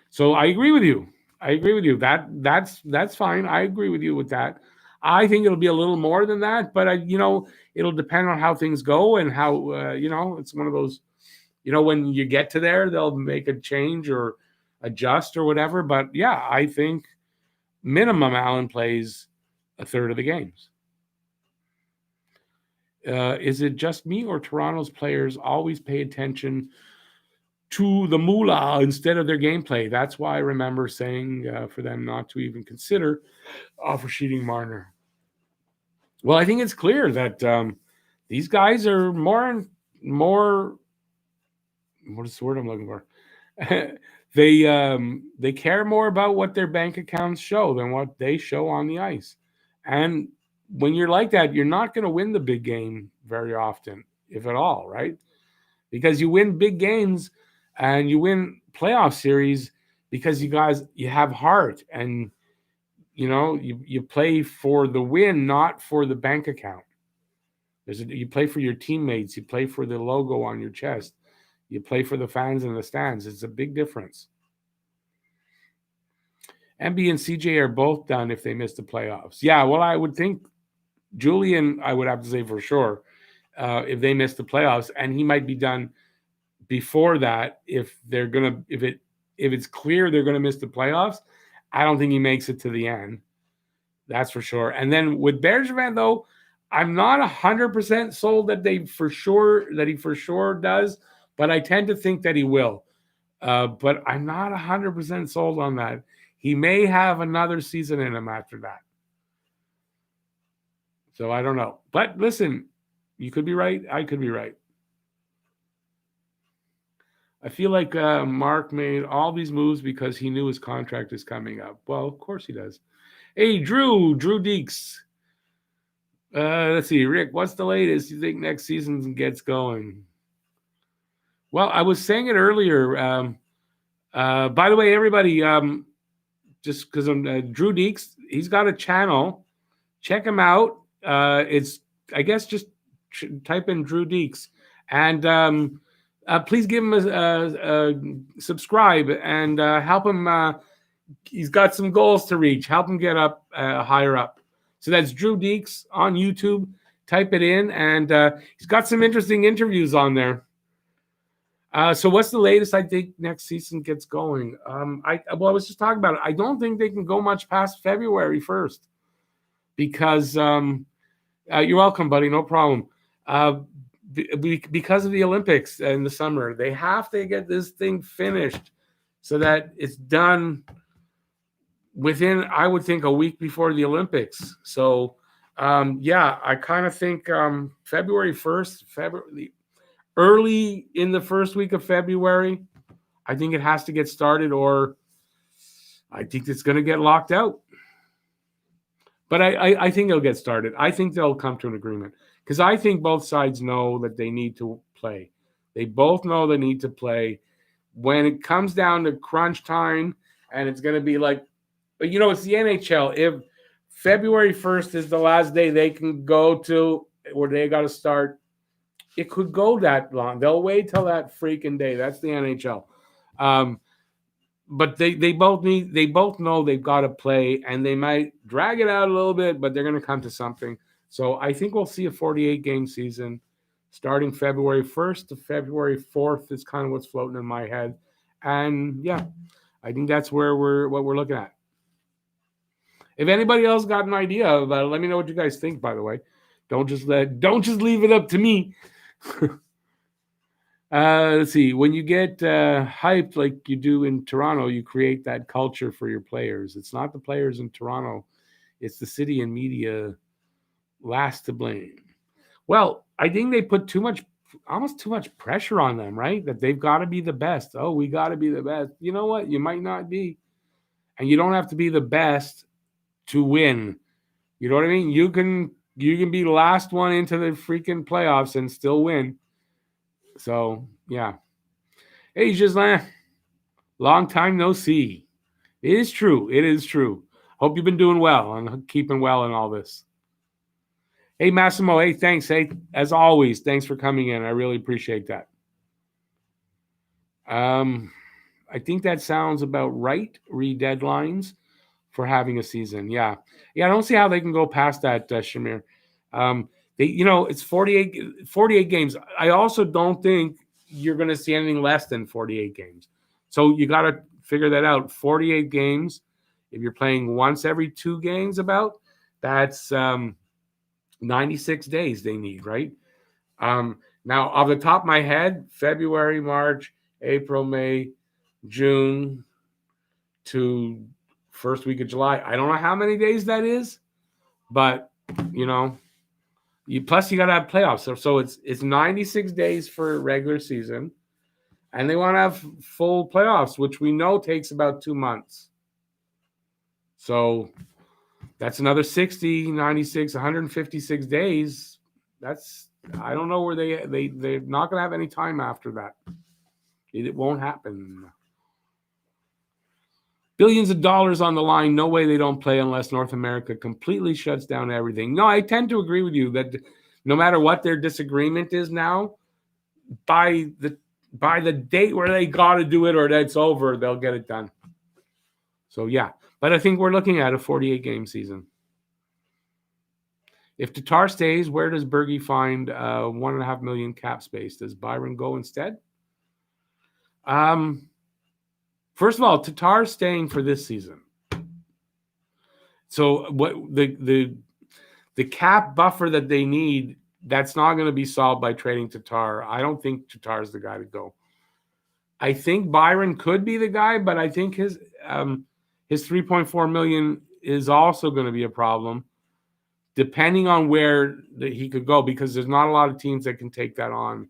So I agree with you. That's fine. I agree with you with that. I think it'll be a little more than that, but it'll depend on how things go and how it's one of those, when you get to there, they'll make a change or adjust or whatever. But yeah, I think minimum Allen plays a third of the games. Is it just me or Toronto's players always pay attention to the moolah instead of their gameplay? That's why I remember saying for them not to even consider offer sheeting Marner. Well, I think it's clear that these guys are more. What is the word I'm looking for? They care more about what their bank accounts show than what they show on the ice. And when you're like that, you're not going to win the big game very often, if at all, right? Because you win big games and you win playoff series because you have heart and you play for the win, not for the bank account. You play for your teammates, you play for the logo on your chest, you play for the fans in the stands. It's a big difference. MB and CJ are both done if they miss the playoffs. Yeah, well, I would think Julian, I would have to say for sure, if they miss the playoffs, and he might be done before that if it's clear they're going to miss the playoffs. I don't think he makes it to the end. That's for sure. And then with Bergevin, though, I'm not 100% sold that he for sure does, but I tend to think that he will. But I'm not 100% sold on that. He may have another season in him after that. So I don't know. But listen, you could be right. I could be right. I feel like Mark made all these moves because he knew his contract is coming up. Well, of course he does. Hey, Drew Deeks. Let's see, Rick, what's the latest you think next season gets going? Well, I was saying it earlier. By the way, everybody, just because I'm Drew Deeks, he's got a channel. Check him out. It's, I guess, just type in Drew Deeks. And please give him a subscribe and help him. He's got some goals to reach. Help him get up higher up. So that's Drew Deeks on YouTube. Type it in, and he's got some interesting interviews on there. So what's the latest I think next season gets going? I was just talking about it. I don't think they can go much past February 1st because you're welcome, buddy. No problem. Because of the Olympics in the summer, they have to get this thing finished so that it's done within, I would think, a week before the Olympics. So, I kind of think February 1st, early in the first week of February, I think it has to get started, or I think it's going to get locked out. But I think it'll get started. I think they'll come to an agreement because I think both sides know that they need to play. They both know they need to play. When it comes down to crunch time, and it's going to be like, it's the NHL. If February 1st is the last day they can go to where they got to start, it could go that long. They'll wait till that freaking day. That's the NHL. But they both know they've got to play, and they might drag it out a little bit, but they're going to come to something. So I think we'll see a 48-game season starting February 1st to February 4th is kind of what's floating in my head. And I think that's what we're looking at. If anybody else got an idea about it, let me know what you guys think, by the way. Don't just leave it up to me. Let's see. When you get hyped like you do in Toronto, you create that culture for your players. It's not the players in Toronto. It's the city and media last to blame. Well, I think they put almost too much pressure on them, right? That they've got to be the best. Oh, we got to be the best. You know what? You might not be. And you don't have to be the best to win. You know what I mean? You can be the last one into the freaking playoffs and still win. So, yeah. Hey, Gislain, long time no see. It is true. Hope you've been doing well and keeping well in all this. Hey, Massimo, hey, thanks. Hey, as always, thanks for coming in. I really appreciate that. I think that sounds about right. Deadlines for having a season. Yeah, I don't see how they can go past that, Shamir. It's 48 games. I also don't think you're going to see anything less than 48 games. So you got to figure that out. 48 games. If you're playing once every 2 games, that's 96 days they need, right? Now, off the top of my head, February, March, April, May, June to first week of July. I don't know how many days that is, but plus you got to have playoffs. So it's 96 days for regular season, and they want to have full playoffs, which we know takes about 2 months. So that's another 60, 96, 156 days. I don't know where they're not going to have any time after that. It won't happen. Billions of dollars on the line. No way they don't play unless North America completely shuts down everything. No, I tend to agree with you that no matter what their disagreement is now, by the date where they got to do it or that's over, they'll get it done. So, yeah. But I think we're looking at a 48-game season. If Tatar stays, where does Bergie find $1.5 million cap space? Does Byron go instead? First of all, Tatar's staying for this season. So what the cap buffer that they need, that's not going to be solved by trading Tatar. I don't think Tatar's the guy to go. I think Byron could be the guy, but I think his $3.4 million is also going to be a problem, depending on where he could go, because there's not a lot of teams that can take that on.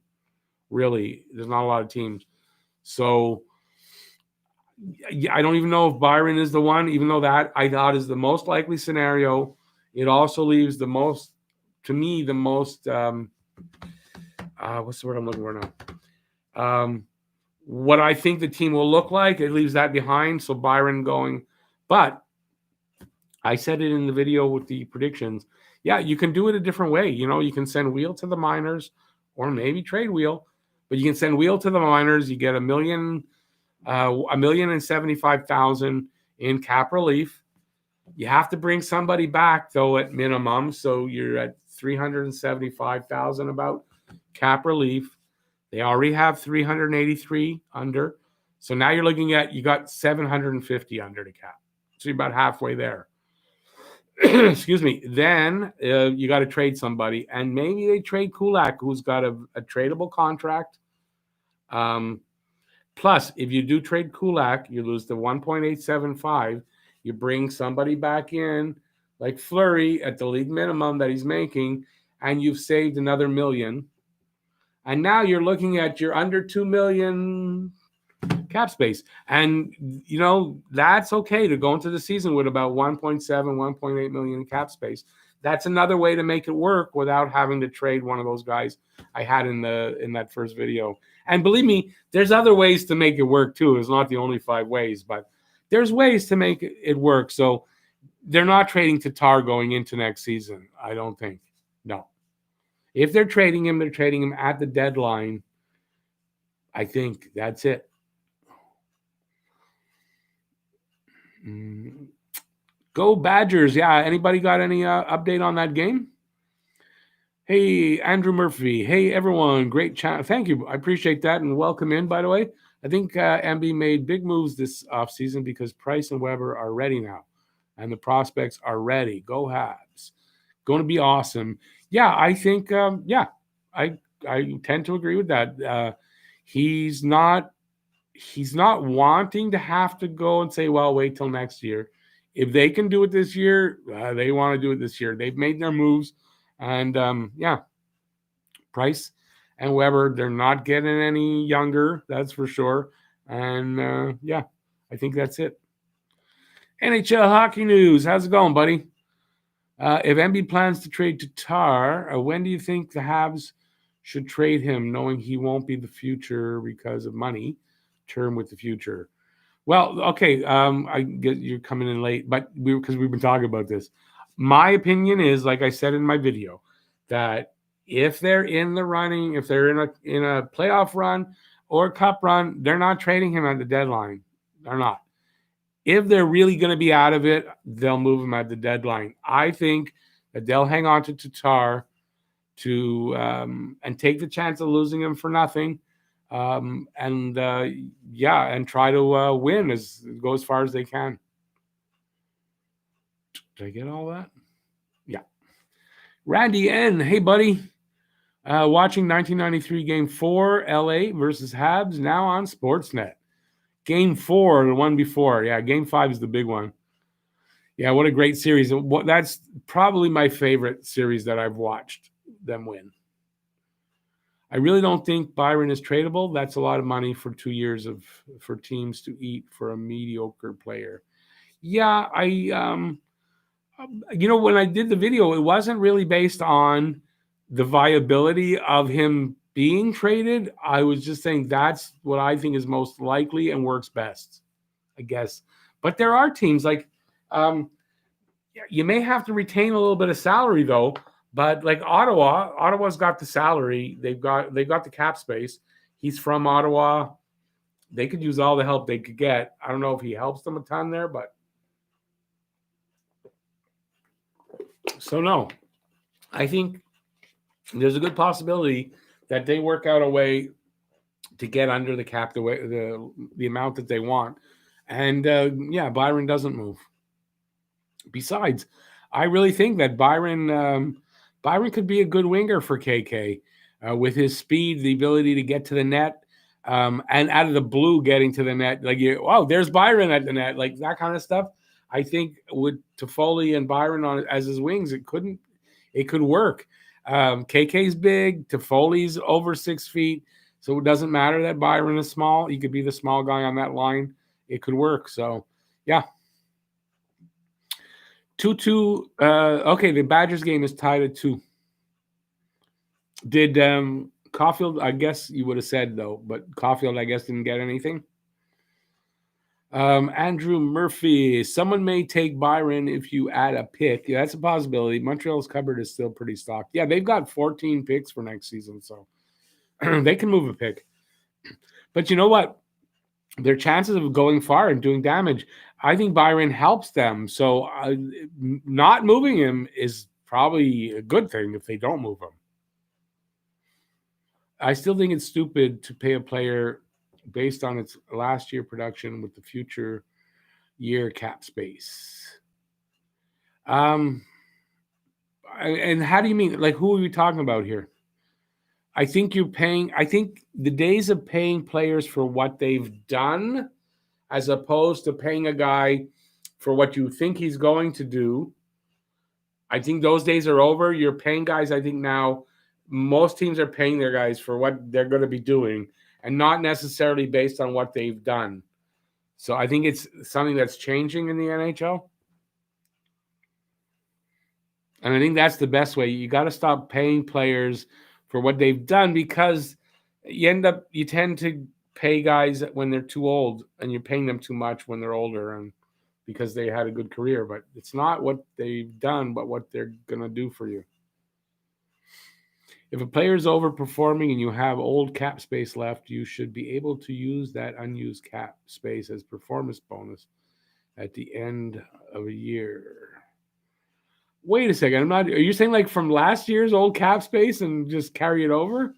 Really, there's not a lot of teams. So I don't even know if Byron is the one, even though that I thought is the most likely scenario. It also leaves the most, to me, the most, what's the word I'm looking for now? What I think the team will look like, it leaves that behind. So Byron going, but I said it in the video with the predictions. Yeah, you can do it a different way. You can send Wheel to the minors or maybe trade Wheel, but you can send Wheel to the minors. You get $1,075,000 in cap relief. You have to bring somebody back though at minimum, so you're at $375,000 about cap relief. They already have 383 under, so now you're looking at you got 750 under the cap, so you're about halfway there. Excuse me. Then you got to trade somebody, and maybe they trade Kulak, who's got a tradable contract. Plus, if you do trade Kulak, you lose the 1.875. You bring somebody back in, like Fleury, at the league minimum that he's making, and you've saved another $1 million. And now you're looking at your under $2 million cap space. And, that's okay to go into the season with about 1.7, 1.8 million in cap space. That's another way to make it work without having to trade one of those guys I had in that first video. And believe me, there's other ways to make it work too. It's not the only 5 ways, but there's ways to make it work. So they're not trading Tatar going into next season, I don't think. No. If they're trading him, they're trading him at the deadline. I think that's it. Go Badgers. Yeah, anybody got any update on that game? Hey, Andrew Murphy. Hey, everyone. Great chat. Thank you. I appreciate that, and welcome in, by the way. I think MB made big moves this offseason because Price and Weber are ready now, and the prospects are ready. Go Habs. Going to be awesome. Yeah, I think, I tend to agree with that. He's not wanting to have to go and say, well, wait till next year. If they can do it this year, they want to do it this year. They've made their moves. And, Price and Weber, they're not getting any younger, that's for sure. And, I think that's it. NHL hockey news. How's it going, buddy? If MB plans to trade Tatar, when do you think the Habs should trade him, knowing he won't be the future because of money? Term with the future. Well, okay, I get you're coming in late, but because we've been talking about this. My opinion is, like I said in my video, that if they're in the running, if they're in a playoff run or cup run, they're not trading him at the deadline. They're not. If they're really going to be out of it, they'll move him at the deadline. I think that they'll hang on to Tatar and take the chance of losing him for nothing. And try to win go as far as they can. Did I get all that? Yeah. Randy N. Hey, buddy. Watching 1993 Game 4, LA versus Habs, now on Sportsnet. Game 4, the one before. Yeah, Game 5 is the big one. Yeah, what a great series. That's probably my favorite series that I've watched them win. I really don't think Byron is tradable. That's a lot of money for 2 years for teams to eat for a mediocre player. Yeah, when I did the video, it wasn't really based on the viability of him being traded. I was just saying that's what I think is most likely and works best, I guess. But there are teams like you may have to retain a little bit of salary though. But like Ottawa's got the salary. They've got the cap space. He's from Ottawa. They could use all the help they could get. I don't know if he helps them a ton there, but so no. I think there's a good possibility that they work out a way to get under the cap the amount that they want. And Byron doesn't move. Besides, I really think that Byron could be a good winger for KK with his speed, the ability to get to the net, and out of the blue getting to the net. Like, there's Byron at the net, like that kind of stuff. I think with Toffoli and Byron as his wings, it could work. KK's big, Toffoli's over 6 feet. So it doesn't matter that Byron is small. He could be the small guy on that line. It could work. So, yeah. 2-2. Okay, the Badgers game is tied at 2. Did Caulfield, I guess you would have said, though, but Caulfield, I guess, didn't get anything. Andrew Murphy, someone may take Byron if you add a pick. Yeah, that's a possibility. Montreal's cupboard is still pretty stocked. Yeah, they've got 14 picks for next season, so they can move a pick. But you know what? Their chances of going far and doing damage, I think Byron helps them. So not moving him is probably a good thing if they don't move him. I still think it's stupid to pay a player based on its last year production with the future year cap space. And how do you mean? Like, who are we talking about here? I think the days of paying players for what they've done, as opposed to paying a guy for what you think he's going to do, I think those days are over. You're paying guys, I think now, most teams are paying their guys for what they're going to be doing and not necessarily based on what they've done. So I think it's something that's changing in the NHL. And I think that's the best way. You got to stop paying players for what they've done, because you tend to pay guys when they're too old, and you're paying them too much when they're older and because they had a good career. But it's not what they've done, but what they're going to do for you. If a player is overperforming and you have old cap space left, you should be able to use that unused cap space as performance bonus at the end of a year. Wait a second. Are you saying like from last year's old cap space and just carry it over?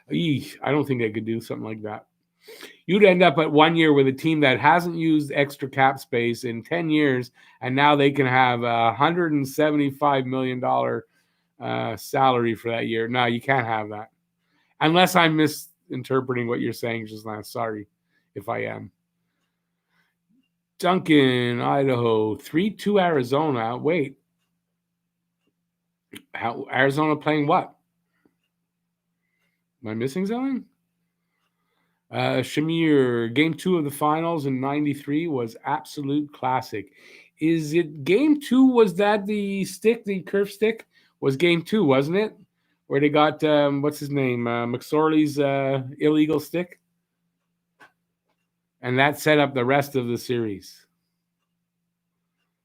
I don't think they could do something like that. You'd end up at 1 year with a team that hasn't used extra cap space in 10 years, and now they can have a $175 million salary for that year. No, you can't have that. Unless I'm misinterpreting what you're saying, Gislain. Sorry if I am. Duncan, Idaho, 3-2 Arizona. Wait. Arizona playing what? Am I missing something? Shamir, game 2 of the finals in 93 was absolute classic. Is it game 2? Was that the curve stick? Was game 2, wasn't it? Where they got, what's his name? McSorley's illegal stick? And that set up the rest of the series.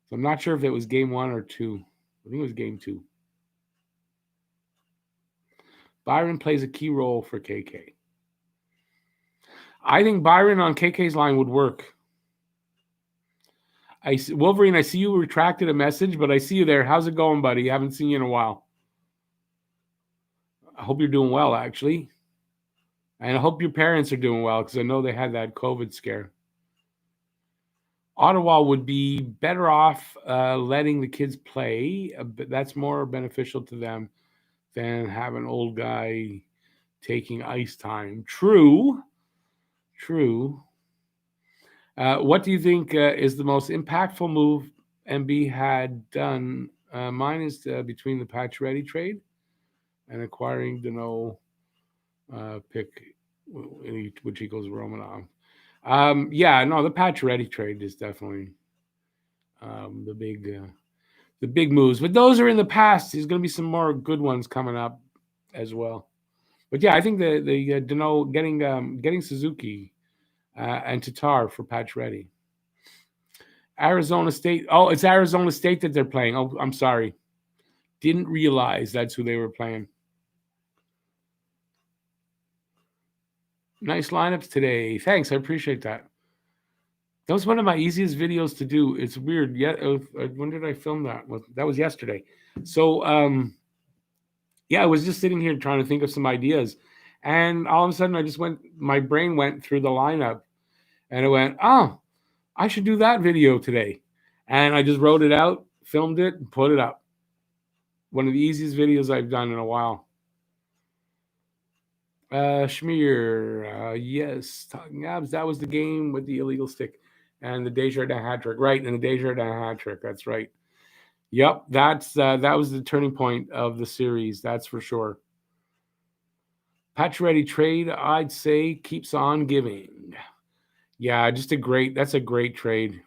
So I'm not sure if it was game 1 or 2. I think it was game 2. Byron plays a key role for KK. I think Byron on KK's line would work. Wolverine, I see you retracted a message, but I see you there. How's it going, buddy? Haven't seen you in a while. I hope you're doing well, actually. And I hope your parents are doing well, because I know they had that COVID scare. Ottawa would be better off letting the kids play. But that's more beneficial to them than have an old guy taking ice time. True. What do you think is the most impactful move MB had done? Mine is between the Pacioretty trade and acquiring Danault pick, which equals Romanov. The Pacioretty trade is definitely the big moves. But those are in the past. There's going to be some more good ones coming up as well. But yeah, I think the Danault getting Suzuki and Tatar for Pacioretty. Arizona State. Oh, it's Arizona State that they're playing. Oh, I'm sorry. Didn't realize that's who they were playing. Nice lineups today. Thanks. I appreciate that. That was one of my easiest videos to do. It's weird. When did I film that? That was yesterday. So, I was just sitting here trying to think of some ideas. And all of a sudden, my brain went through the lineup. And it went, oh, I should do that video today. And I just wrote it out, filmed it, and put it up. One of the easiest videos I've done in a while. Schmear, yes, talking Habs. That was the game with the illegal stick and the Desjardins hat trick, right? And the Desjardins hat trick. That's right. Yep, that was the turning point of the series. That's for sure. Pacioretty trade, I'd say, keeps on giving. Yeah, that's a great trade.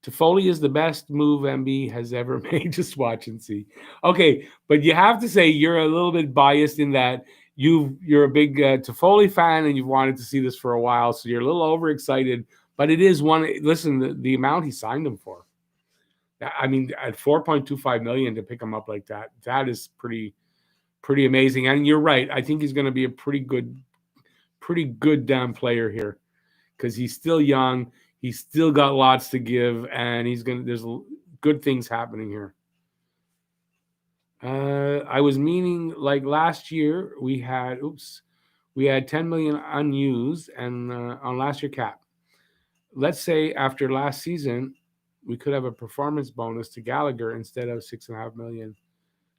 Toffoli is the best move MB has ever made. Just watch and see. Okay, but you have to say you're a little bit biased in that you're a big Toffoli fan and you've wanted to see this for a while, so you're a little overexcited. But it is one. Listen, the amount he signed him for. I mean, at 4.25 million to pick him up like that, that is pretty amazing. And you're right. I think he's going to be a pretty good damn player here because he's still young. He's still got lots to give, and there's good things happening here. I was meaning like last year we had 10 million unused and on last year cap. Let's say after last season, we could have a performance bonus to Gallagher instead of 6.5 million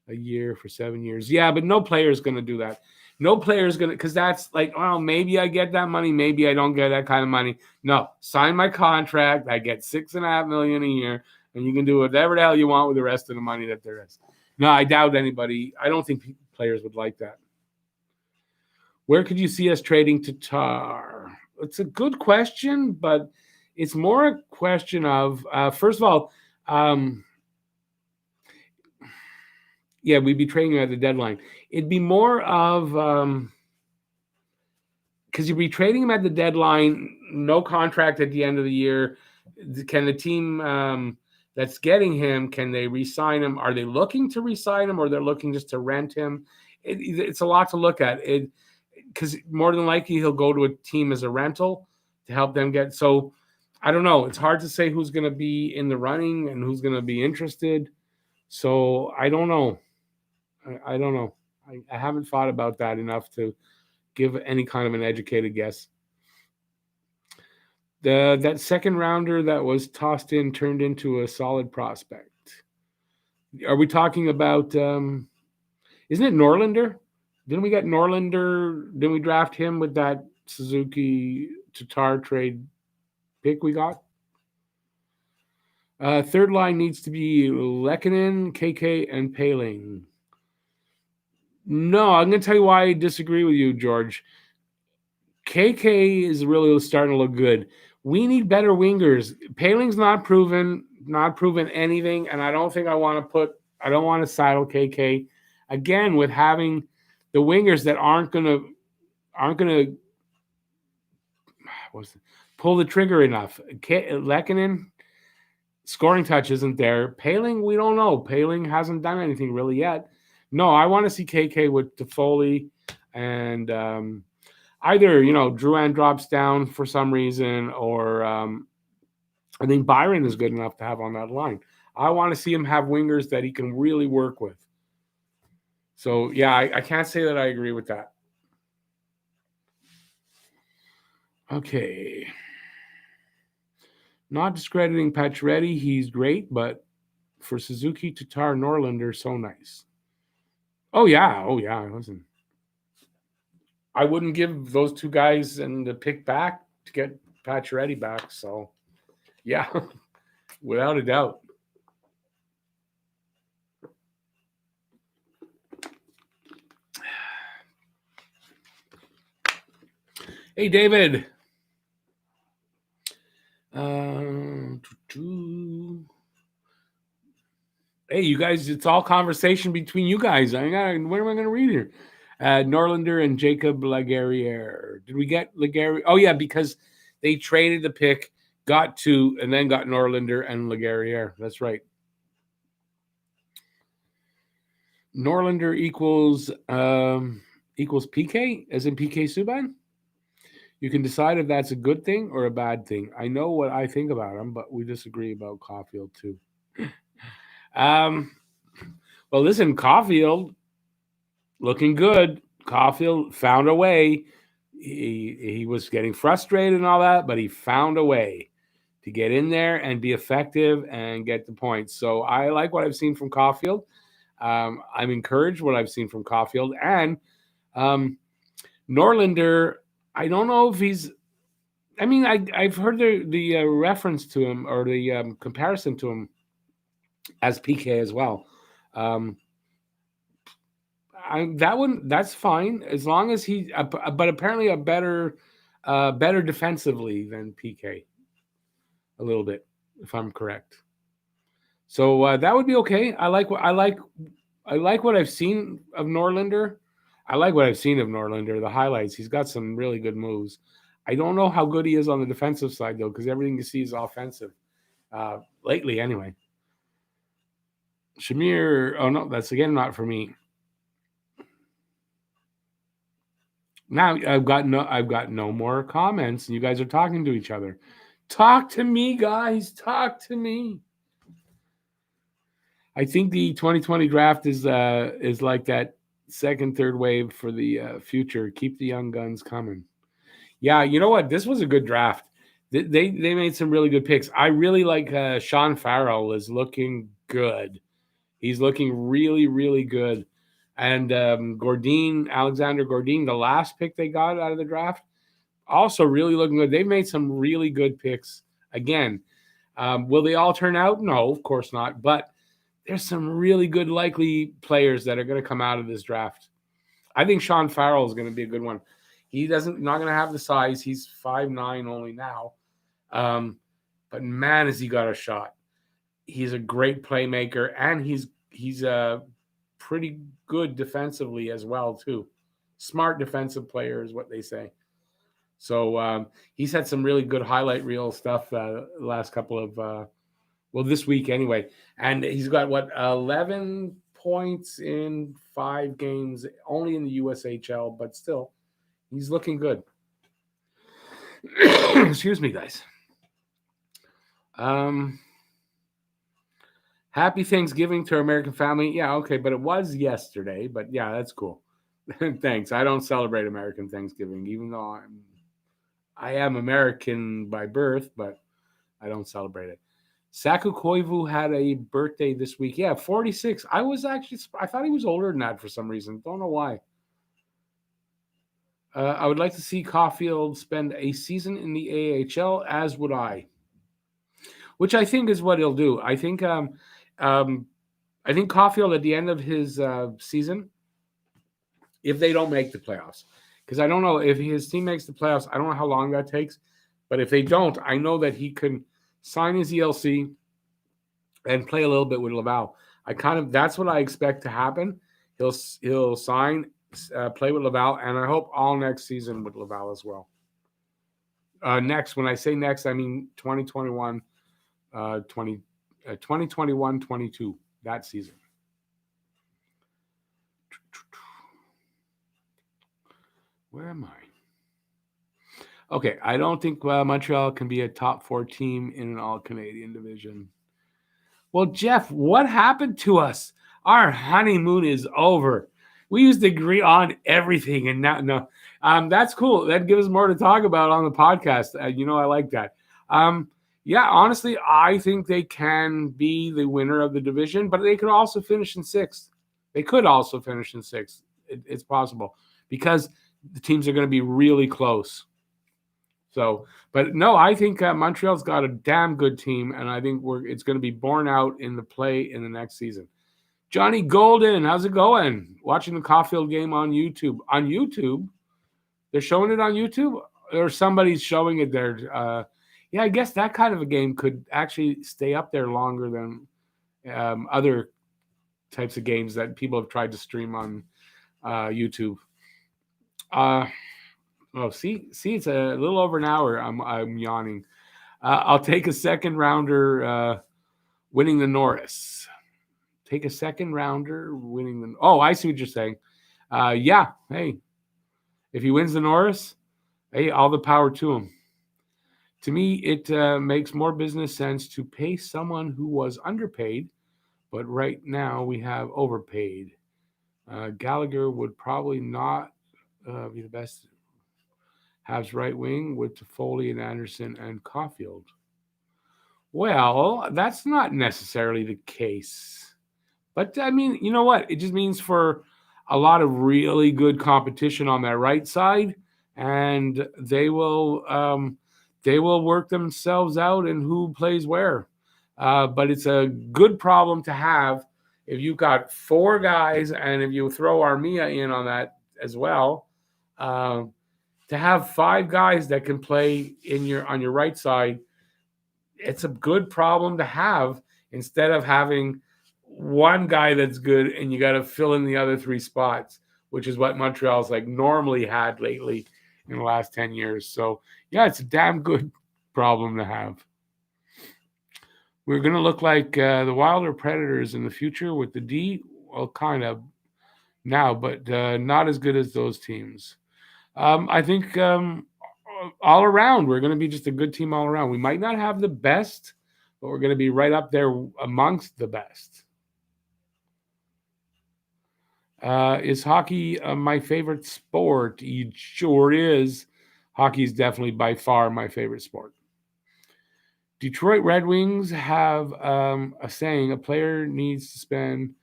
a year for 7 years. Yeah, but no player is going to do that. No player is going to, because that's like, well, maybe I get that money, maybe I don't get that kind of money. No, sign my contract. I get 6.5 million a year, and you can do whatever the hell you want with the rest of the money that there is. No, I doubt anybody. I don't think players would like that. Where could you see us trading Tatar? It's a good question, but it's more a question of, first of all, yeah, we'd be trading at the deadline. It'd be more of because you'd be trading him at the deadline, no contract at the end of the year. Can the team that's getting him, can they re-sign him? Are they looking to re-sign him, or they're looking just to rent him? It's a lot to look at. Because more than likely he'll go to a team as a rental to help them get. So I don't know. It's hard to say who's going to be in the running and who's going to be interested. So I don't know. I don't know. I haven't thought about that enough to give any kind of an educated guess. That second rounder that was tossed in turned into a solid prospect. Are we talking about? Isn't it Norlinder? Didn't we get Norlinder? Didn't we draft him with that Suzuki Tatar trade pick we got? Third line needs to be Lehkonen, KK, and Paling. No, I'm going to tell you why I disagree with you, George. KK is really starting to look good. We need better wingers. Paling's not proven anything, and I don't think I want to saddle KK again with having the wingers that aren't gonna pull the trigger enough. Lehkonen, scoring touch isn't there. Paling, we don't know. Paling hasn't done anything really yet. No, I want to see KK with Toffoli and either, Drouin drops down for some reason, or I think Byron is good enough to have on that line. I want to see him have wingers that he can really work with. So, yeah, I can't say that I agree with that. Okay. Not discrediting Pacioretty. He's great, but for Suzuki, Tatar, Norlinder, so nice. Oh, yeah. Listen. I wouldn't give those two guys and the pick back to get Pacioretty back. So, yeah, without a doubt. Hey, David. Hey, you guys, it's all conversation between you guys. What am I going to read here? Norlinder and Jacob Laguerriere. Did we get Laguerriere? Oh, yeah, because they traded the pick, got two, and then got Norlinder and Laguerriere. That's right. Norlinder equals PK, as in PK Subban. You can decide if that's a good thing or a bad thing. I know what I think about him, but we disagree about Caulfield too. Well, listen, Caulfield looking good. Caulfield found a way. He was getting frustrated and all that, but he found a way to get in there and be effective and get the points. So I like what I've seen from Caulfield. I'm encouraged what I've seen from Caulfield. And Norlinder, I don't know if he's – I mean, I've heard the reference to him or the comparison to him as PK as well. That's fine as long as he. But apparently a better defensively than PK a little bit, if I'm correct. So that would be okay. I like what I've seen of Norlinder. I like what I've seen of Norlinder. The highlights. He's got some really good moves. I don't know how good he is on the defensive side though, because everything you see is offensive. Lately, anyway. Shamir. Oh no, that's again not for me. Now I've got no more comments, and you guys are talking to each other. Talk to me, guys. Talk to me. I think the 2020 draft is like that second, third wave for the future. Keep the young guns coming. Yeah, you know what? This was a good draft. They made some really good picks. I really like Sean Farrell is looking good. He's looking really, really good. And Alexander Gordine, the last pick they got out of the draft, also really looking good. They've made some really good picks. Again, will they all turn out? No, of course not. But there's some really good likely players that are going to come out of this draft. I think Sean Farrell is going to be a good one. Not going to have the size. He's 5'9" only now. But man, has he got a shot. He's a great playmaker, and he's pretty good defensively as well too. Smart defensive player is what they say. So he's had some really good highlight reel stuff the last couple of this week anyway. And he's got 11 points in 5 games, only in the USHL, but still, he's looking good. Excuse me, guys. Happy Thanksgiving to our American family. Yeah, okay, but it was yesterday. But yeah, that's cool. Thanks. I don't celebrate American Thanksgiving, even though I am American by birth, but I don't celebrate it. Saku Koivu had a birthday this week. Yeah, 46. I thought he was older than that for some reason. Don't know why. I would like to see Caulfield spend a season in the AHL, as would I. Which I think is what he'll do. I think Caulfield at the end of his season, if they don't make the playoffs, because I don't know if his team makes the playoffs, I don't know how long that takes, but if they don't, I know that he can sign his ELC and play a little bit with Laval. That's what I expect to happen. He'll sign, play with Laval, and I hope all next season with Laval as well. Next, when I say next, I mean 2021. 2021-22, that season. Where am I? Okay, I don't think Montreal can be a top 4 team in an all-Canadian division. Well, Jeff, what happened to us? Our honeymoon is over. We used to agree on everything, and now no. That's cool. That gives us more to talk about on the podcast. I like that. Yeah, honestly, I think they can be the winner of the division, but they could also finish in 6th. It's possible because the teams are going to be really close. So, but no, I think Montreal's got a damn good team, and I think it's going to be borne out in the play in the next season. Johnny Golden, how's it going? Watching the Caulfield game on YouTube. On YouTube? They're showing it on YouTube? Or somebody's showing it there? Yeah, I guess that kind of a game could actually stay up there longer than other types of games that people have tried to stream on YouTube. See, it's a little over an hour. I'm yawning. I'll take a second rounder winning the Norris. Take a second rounder winning the. Oh, I see what you're saying. Yeah. Hey, if he wins the Norris, hey, all the power to him. To me, it makes more business sense to pay someone who was underpaid, but right now we have overpaid. Gallagher would probably not be the best. Habs right wing with Toffoli and Anderson and Caulfield. Well, that's not necessarily the case. But, I mean, you know what? It just means for a lot of really good competition on that right side, and they will work themselves out and who plays where. But it's a good problem to have if you've got 4 guys, and if you throw Armia in on that as well, to have 5 guys that can play on your right side, it's a good problem to have, instead of having one guy that's good and you got to fill in the other 3 spots, which is what Montreal's like normally had lately in the last 10 years. So yeah, it's a damn good problem to have. We're going to look like the Wilder Predators in the future with the D. Well, kind of now, but not as good as those teams. I think all around, we're going to be just a good team all around. We might not have the best, but we're going to be right up there amongst the best. Is hockey my favorite sport? It sure is. Hockey is definitely by far my favorite sport. Detroit Red Wings have a saying: a player needs to spend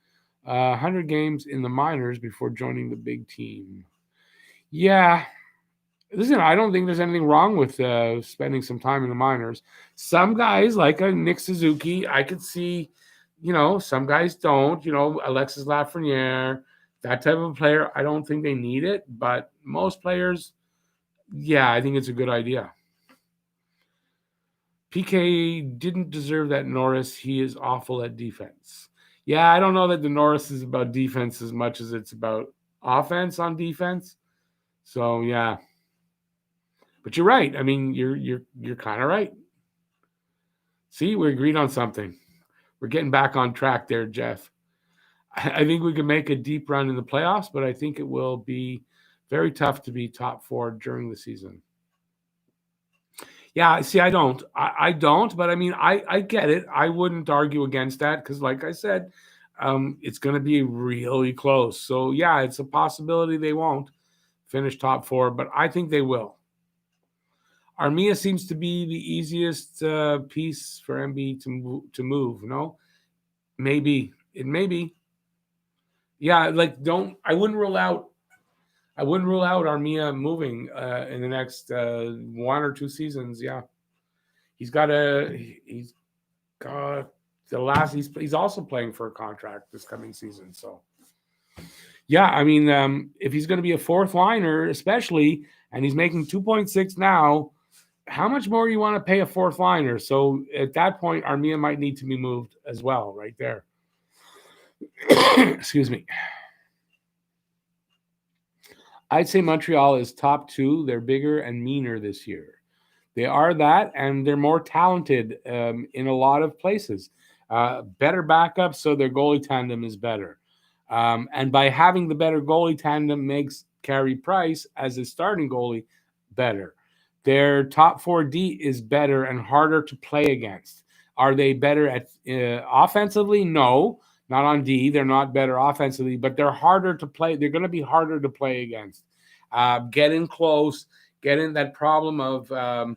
100 games in the minors before joining the big team. Yeah. Listen, I don't think there's anything wrong with spending some time in the minors. Some guys, like a Nick Suzuki, I could see, some guys don't. Alexis Lafreniere, that type of player, I don't think they need it. But most players, yeah, I think it's a good idea. PK didn't deserve that Norris. He is awful at defense. Yeah, I don't know that the Norris is about defense as much as it's about offense on defense. So, yeah. But you're right. I mean, you're kind of right. See, we agreed on something. We're getting back on track there, Jeff. I think we can make a deep run in the playoffs, but I think it will be very tough to be top 4 during the season. Yeah, see, I don't. I don't, but I mean, I get it. I wouldn't argue against that because, like I said, it's going to be really close. So, yeah, it's a possibility they won't finish top 4, but I think they will. Armia seems to be the easiest piece for MB to move. No, maybe it may be. Yeah, I wouldn't rule out Armia moving in the next 1 or 2 seasons. Yeah, he's got the last. He's also playing for a contract this coming season. So yeah, I mean, if he's going to be a 4th liner, especially, and he's making 2.6 now. How much more do you want to pay a 4th liner? So at that point, Armia might need to be moved as well, right there. Excuse me. I'd say Montreal is top 2. They're bigger and meaner this year. They are that, and they're more talented in a lot of places. Better backup, so their goalie tandem is better. And by having the better goalie tandem makes Carey Price as a starting goalie better. Their top 4D is better and harder to play against. Are they better at offensively? No, not on D. They're not better offensively, but they're harder to play. They're going to be harder to play against. Get in close, get in that problem of, that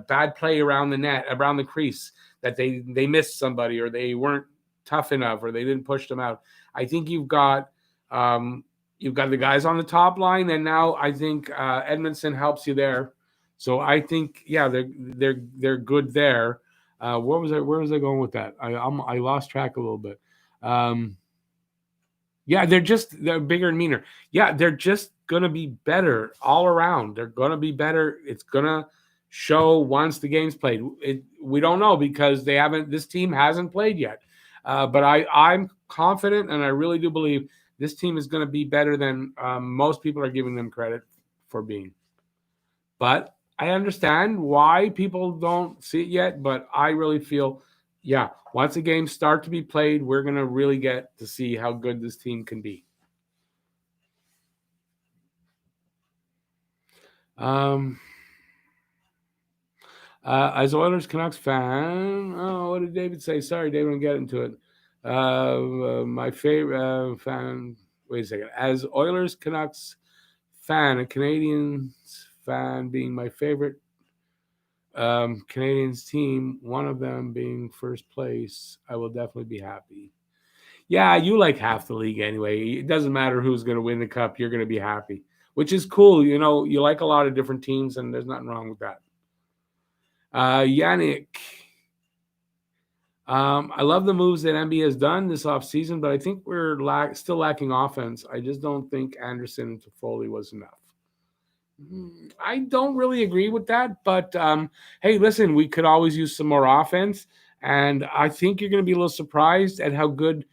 bad play around the net, around the crease, that they missed somebody or they weren't tough enough or they didn't push them out. I think you've got the guys on the top line, and now I think Edmondson helps you there. So I think, yeah, they're good there. Where was I going with that? I lost track a little bit. Yeah, they're bigger and meaner. Yeah, they're just gonna be better all around. They're gonna be better. It's gonna show once the game's played. We don't know because this team hasn't played yet. But I'm confident, and I really do believe this team is going to be better than most people are giving them credit for being. But I understand why people don't see it yet, but I really feel, yeah, once the games start to be played, we're going to really get to see how good this team can be. As Oilers Canucks fan, what did David say? Sorry, David, I'm getting to it. My favorite fan. Wait a second. As Oilers Canucks fan, a Canadiens fan being my favorite Canadiens team, one of them being first place, I will definitely be happy. Yeah, you like half the league anyway. It doesn't matter who's going to win the cup. You're going to be happy, which is cool. You like a lot of different teams, and there's nothing wrong with that. Yannick, I love the moves that MB has done this offseason, but I think we're still lacking offense. I just don't think Anderson and Toffoli was enough. I don't really agree with that, but hey, listen, we could always use some more offense, and I think you're going to be a little surprised at how good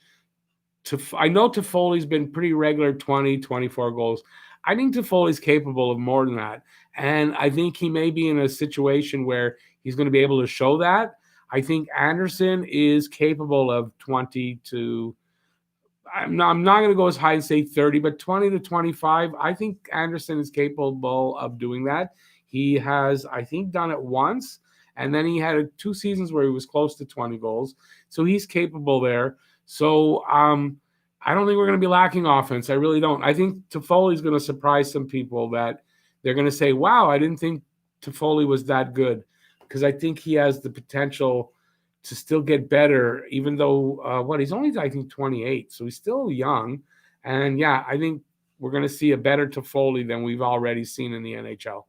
I know Toffoli's been pretty regular 20, 24 goals. I think Toffoli's capable of more than that, and I think he may be in a situation where he's going to be able to show that. I think Anderson is capable of 20 to I'm not going to go as high as say 30, but 20 to 25. I think Anderson is capable of doing that. He has, I think, done it once, and then he had 2 seasons where he was close to 20 goals. So he's capable there. So I don't think we're going to be lacking offense. I really don't. I think Toffoli's going to surprise some people that they're going to say, wow, I didn't think Toffoli was that good, because I think he has the potential to still get better, even though he's only, I think, 28, so he's still young. And yeah, I think we're going to see a better Toffoli than we've already seen in the NHL.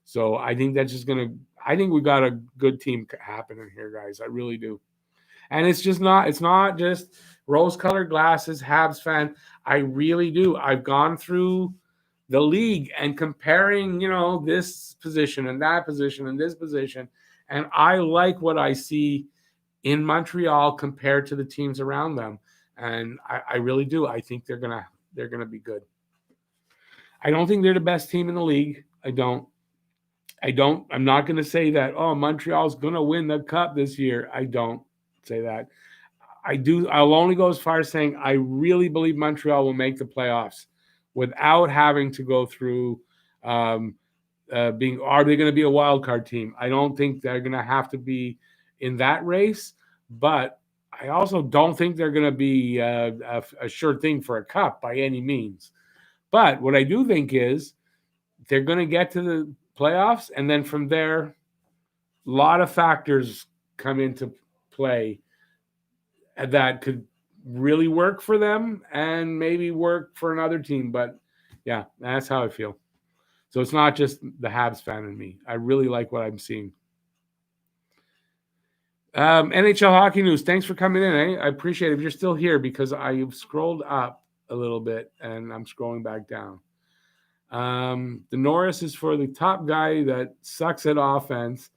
So I think that's just going to. I think we got a good team happening here, guys. I really do. And it's not just rose-colored glasses, Habs fan. I really do. I've gone through the league and comparing, this position and that position and this position, and I like what I see in Montreal compared to the teams around them, and I really do. I think they're gonna be good. I don't think they're the best team in the league. I don't. I'm not gonna say that. Oh, Montreal's gonna win the cup this year. I don't say that. I do. I'll only go as far as saying I really believe Montreal will make the playoffs without having to go through being. Are they going to be a wild card team? I don't think they're going to have to be in that race, but I also don't think they're going to be a sure thing for a cup by any means. But what I do think is they're going to get to the playoffs, and then from there, a lot of factors come into play that could really work for them and maybe work for another team. But yeah, that's how I feel. So it's not just the Habs fan in me. I really like what I'm seeing. NHL hockey news. Thanks for coming in. I appreciate it if you're still here, because I've scrolled up a little bit and I'm scrolling back down. The Norris is for the top guy that sucks at offense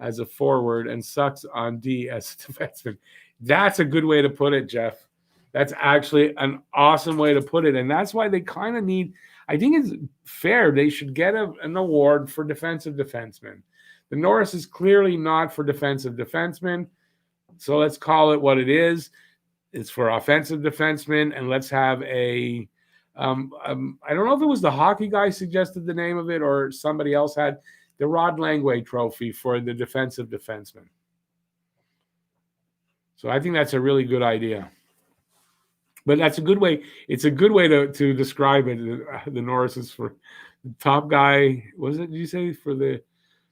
as a forward and sucks on D as a defenseman. That's a good way to put it, Jeff. That's actually an awesome way to put it. And that's why they kind of need, I think it's fair. They should get an award for defensive defenseman. The Norris is clearly not for defensive defenseman. So let's call it what it is. It's for offensive defenseman. And let's have I don't know if it was the hockey guy suggested the name of it or somebody else had the Rod Langway trophy for the defensive defenseman. So I think that's a really good idea. But that's a good way. It's a good way to describe it. The Norris is for the top guy. Was it? Did you say for the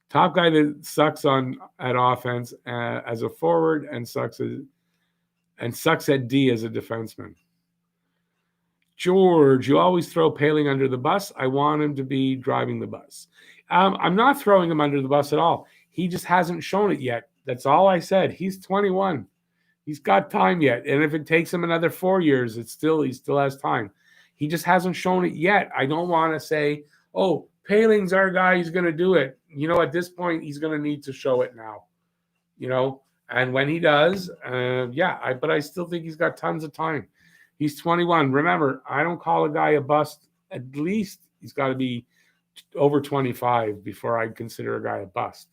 top guy that sucks at offense as a forward and sucks at D as a defenseman? George, you always throw Poehling under the bus. I want him to be driving the bus. I'm not throwing him under the bus at all. He just hasn't shown it yet. That's all I said. He's 21. He's got time yet. And if it takes him another 4 years, he still has time. He just hasn't shown it yet. I don't want to say, oh, Poehling's our guy. He's going to do it. At this point, he's going to need to show it now. And when he does, but I still think he's got tons of time. He's 21. Remember, I don't call a guy a bust. At least he's got to be over 25 before I consider a guy a bust.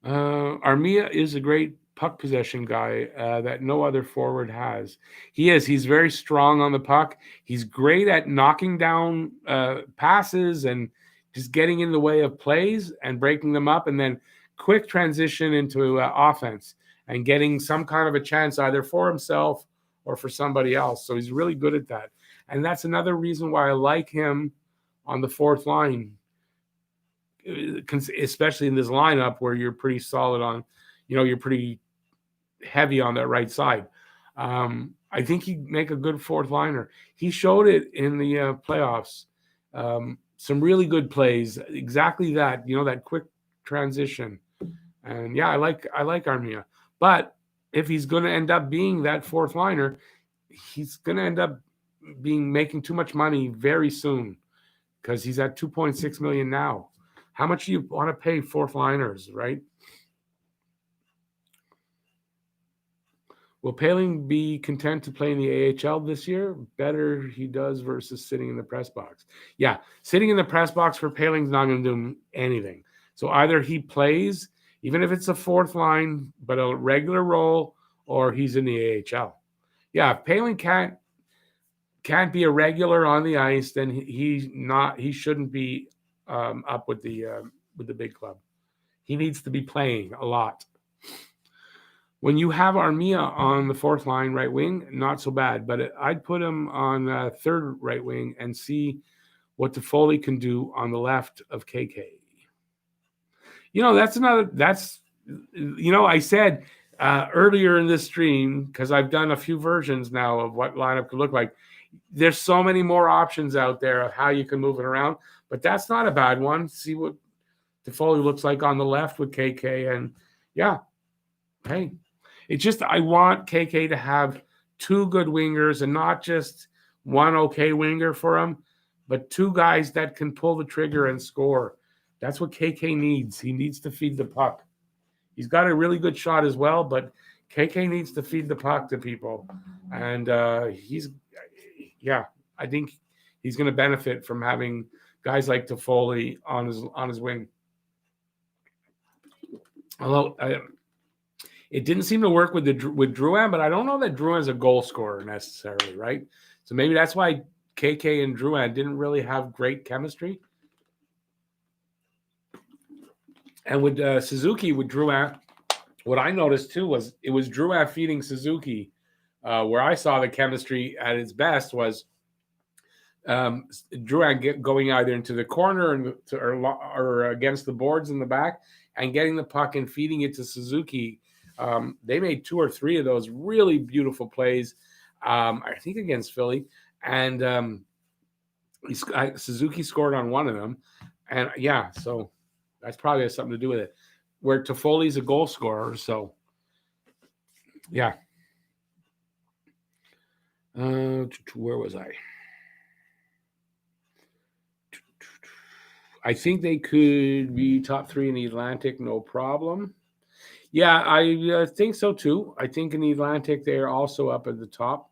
Armia is a great puck possession guy that no other forward has. He is. He's very strong on the puck. He's great at knocking down passes and just getting in the way of plays and breaking them up, and then quick transition into offense and getting some kind of a chance either for himself or for somebody else. So he's really good at that. And that's another reason why I like him on the fourth line, especially in this lineup where you're pretty solid on, you're pretty heavy on that right side. I think he'd make a good fourth liner. He showed it in the playoffs. Some really good plays. Exactly that, that quick transition. And yeah, I like Armia. But if he's going to end up being that fourth liner, he's going to end up making too much money very soon because he's at 2.6 million now. How much do you want to pay fourth liners, right? Will Paling be content to play in the AHL this year? Better he does versus sitting in the press box. Yeah, sitting in the press box for Paling's not going to do anything. So either he plays, even if it's a fourth line, but a regular role, or he's in the AHL. Yeah, if Paling can't be a regular on the ice, then he shouldn't be up with the big club. He needs to be playing a lot. When you have Armia on the fourth line right wing, not so bad, but I'd put him on third right wing and see what Toffoli can do on the left of KK. I said earlier in this stream, because I've done a few versions now of what lineup could look like. There's so many more options out there of how you can move it around, but that's not a bad one. See what Toffoli looks like on the left with KK, and yeah, hey, it's just I want KK to have two good wingers and not just one okay winger for him, but two guys that can pull the trigger and score. That's what KK needs. He needs to feed the puck. He's got a really good shot as well, but KK needs to feed the puck to people. And I think he's going to benefit from having guys like Toffoli on his wing. Although it didn't seem to work with Drouin, but I don't know that Drouin's a goal scorer necessarily, right? So maybe that's why KK and Drouin didn't really have great chemistry. And with Suzuki, with Drouin, what I noticed too was it was Drouin feeding Suzuki. Where I saw the chemistry at its best was Drouin going either into the corner or against the boards in the back and getting the puck and feeding it to Suzuki. They made 2 or 3 of those really beautiful plays, I think against Philly. And Suzuki scored on one of them. And yeah, so that's probably has something to do with it. Where Toffoli's a goal scorer, so yeah. Where was I? I think they could be top 3 in the Atlantic, no problem. Yeah, I think so too. I think in the Atlantic, they are also up at the top.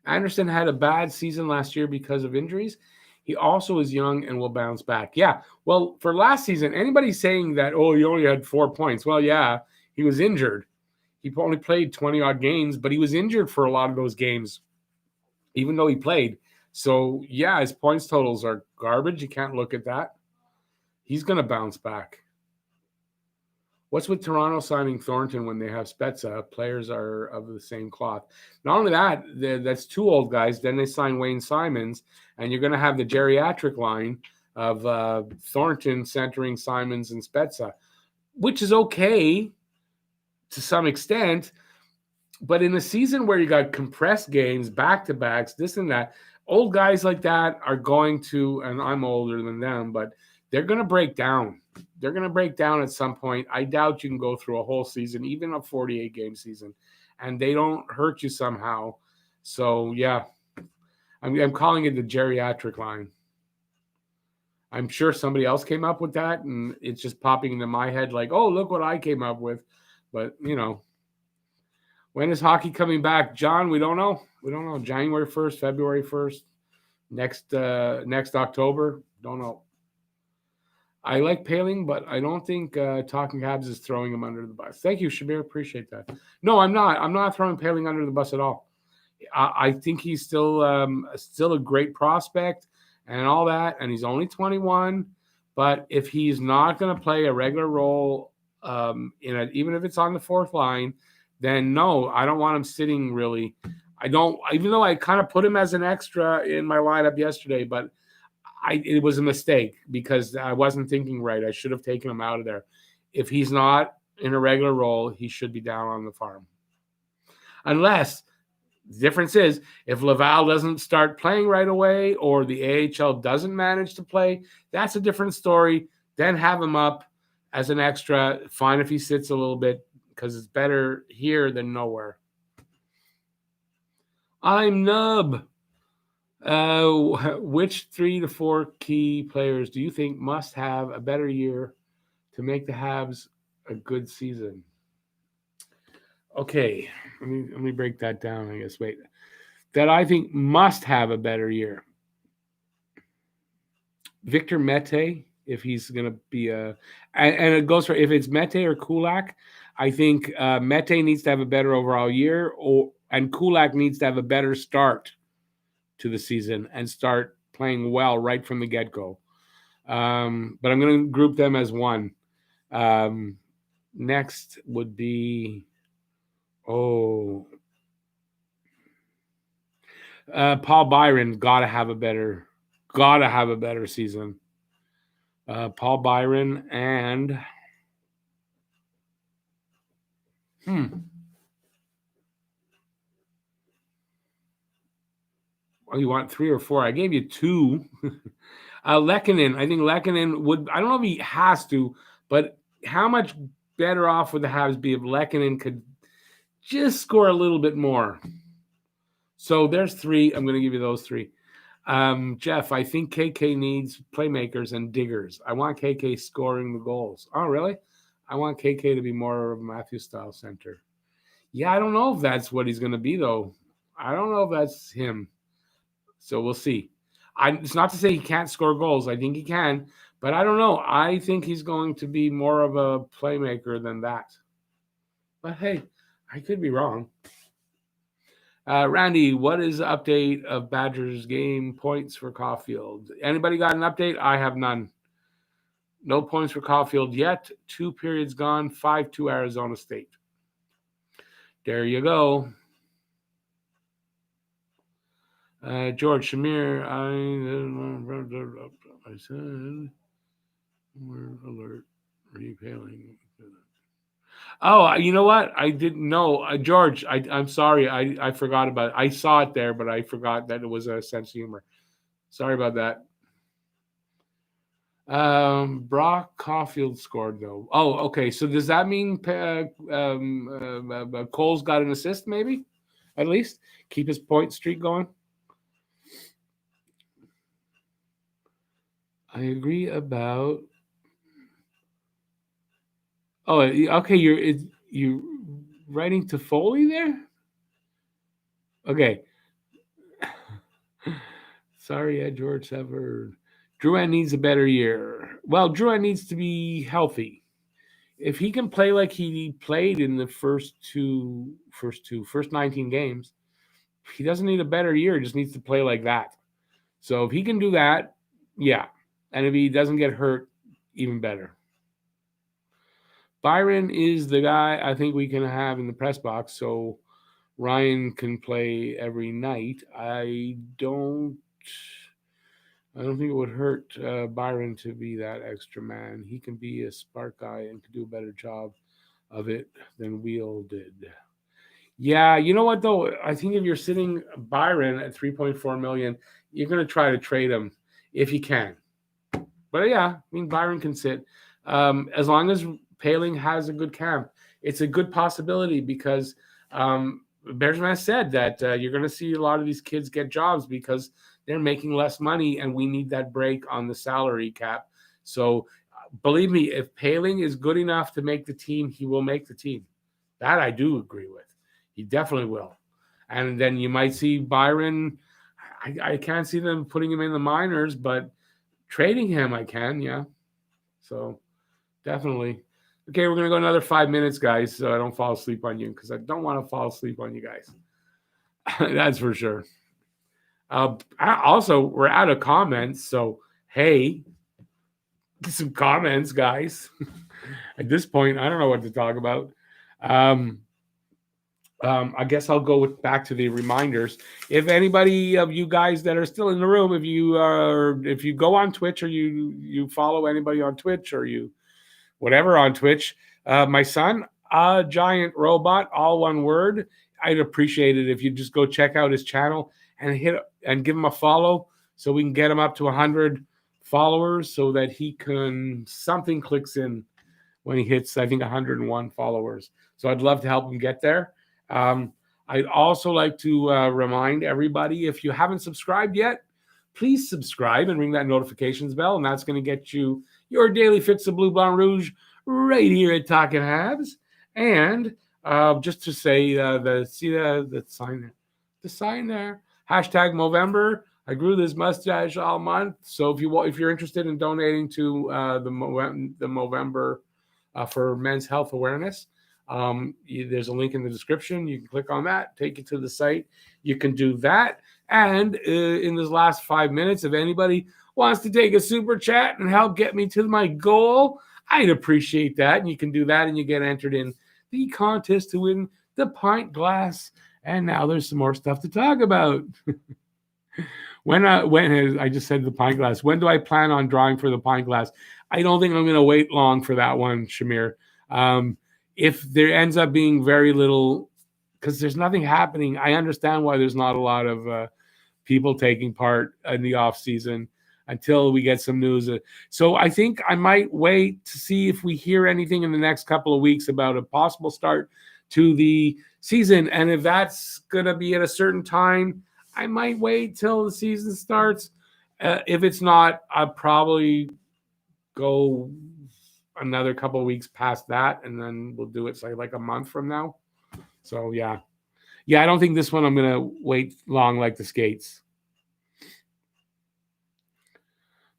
Anderson had a bad season last year because of injuries. He also is young and will bounce back. Yeah, well, for last season, anybody saying that, oh, he only had 4 points. Well, yeah, he was injured. He only played 20-odd games, but he was injured for a lot of those games, even though he played. So, yeah, his points totals are garbage. You can't look at that. He's going to bounce back. What's with Toronto signing Thornton when they have Spezza? Players are of the same cloth. Not only that, that's 2 old guys. Then they sign Wayne Simons, and you're going to have the geriatric line of Thornton centering Simons and Spezza, which is okay to some extent. But in a season where you got compressed games, back-to-backs, this and that, old guys like that are going to, and I'm older than them, but they're going to break down. They're going to break down at some point. I doubt you can go through a whole season, even a 48-game season, and they don't hurt you somehow. So, yeah, I'm calling it the geriatric line. I'm sure somebody else came up with that, and it's just popping into my head like, oh, look what I came up with. But, when is hockey coming back? John, we don't know. We don't know. January 1st, February 1st, next October. Don't know. I like Paling, but I don't think Talking Habs is throwing him under the bus. Thank you, Shabir. Appreciate that. No, I'm not. I'm not throwing Paling under the bus at all. I think he's still a great prospect and all that, and he's only 21. But if he's not going to play a regular role, even if it's on the fourth line, then no, I don't want him sitting really. I don't, even though I kind of put him as an extra in my lineup yesterday, but it was a mistake because I wasn't thinking right. I should have taken him out of there. If he's not in a regular role, he should be down on the farm. Unless the difference is if Laval doesn't start playing right away or the AHL doesn't manage to play, that's a different story. Then have him up as an extra. Fine if he sits a little bit because it's better here than nowhere. I'm Nub. Which 3 to 4 key players do you think must have a better year to make the Habs a good season? Okay, let me break that down. I guess. Wait, that I think must have a better year. Victor Mete, if he's going to be and it goes for if it's Mete or Kulak. I think Mete needs to have a better overall year, and Kulak needs to have a better start to the season and start playing well right from the get-go. But I'm going to group them as one. Next would be Paul Byron. Gotta have a better season. Paul Byron and Oh, you want 3 or 4? I gave you 2. Lehkonen. I think Lehkonen would. I don't know if he has to, but how much better off would the Habs be if Lehkonen could just score a little bit more? So there's 3. I'm going to give you those 3. Jeff, I think KK needs playmakers and diggers. I want KK scoring the goals. Oh, really? I want KK to be more of a Matthews-style center. Yeah, I don't know if that's what he's going to be, though. I don't know if that's him. So we'll see. It's not to say he can't score goals. I think he can, but I don't know. I think he's going to be more of a playmaker than that. But hey, I could be wrong. Randy, what is the update of Badgers game points for Caulfield? Anybody got an update? I have none. No points for Caulfield yet. 2 periods gone. 5-2 Arizona State. There you go. George Shamir, I said, alert, repailing. Oh, you know what? I didn't know. George, I'm sorry. I forgot about it. I saw it there, but I forgot that it was a sense of humor. Sorry about that. Brock Caulfield scored, though. Oh, okay. So does that mean Cole's got an assist, maybe? At least? Keep his point streak going? I agree about. Oh, okay. You're writing to Foley there. Okay. Sorry, George Severed. Drouin needs a better year. Well, Drouin needs to be healthy. If he can play like he played in the first 19 games, he doesn't need a better year. He just needs to play like that. So if he can do that, yeah. And if he doesn't get hurt, even better. Byron is the guy I think we can have in the press box, so Ryan can play every night. I don't think it would hurt Byron to be that extra man. He can be a spark guy and can do a better job of it than Wheel did. Yeah, you know what though? I think if you're sitting Byron at $3.4 million, you're going to try to trade him if you can. But yeah, I mean Byron can sit as long as Paling has a good camp. It's a good possibility because Bergman said that you're going to see a lot of these kids get jobs because they're making less money, and we need that break on the salary cap. So believe me, if Paling is good enough to make the team, he will make the team. That I do agree with. He definitely will. And then you might see Byron. I can't see them putting him in the minors, but trading him, I can, yeah. So definitely. Okay, we're going to go another 5 minutes, guys, so I don't fall asleep on you because I don't want to fall asleep on you guys. That's for sure. Also, we're out of comments, so hey, get some comments, guys. At this point, I don't know what to talk about. I guess I'll go back to the reminders. If anybody of you guys that are still in the room, if you go on Twitch or you follow anybody on Twitch or you whatever on Twitch, my son, a giant robot, all one word. I'd appreciate it if you just go check out his channel and give him a follow so we can get him up to 100 followers so that something clicks in when he hits, I think, 101 followers. So I'd love to help him get there. I'd also like to remind everybody, if you haven't subscribed yet, please subscribe and ring that notifications bell, and that's going to get you your daily fix of Blue, Blanc, Rouge right here at Talking Habs. And just to say, see the sign there, hashtag Movember. I grew this mustache all month, so if you're interested in donating to the Movember for men's health awareness, there's a link in the description. You can click on that, take you to the site. You can do that. And in this last 5 minutes, if anybody wants to take a super chat and help get me to my goal, I'd appreciate that. And you can do that, and you get entered in the contest to win the pint glass. And now there's some more stuff to talk about. When I just said the pint glass, when do I plan on drawing for the pint glass? I don't think I'm going to wait long for that one, Shamir. If there ends up being very little, because there's nothing happening, I understand why there's not a lot of people taking part in the off season until we get some news. So I think I might wait to see if we hear anything in the next couple of weeks about a possible start to the season. And if that's going to be at a certain time, I might wait till the season starts. If it's not, I'll probably go another couple of weeks past that, and then we'll do it say like a month from now. So yeah, I don't think this one I'm gonna wait long like the skates.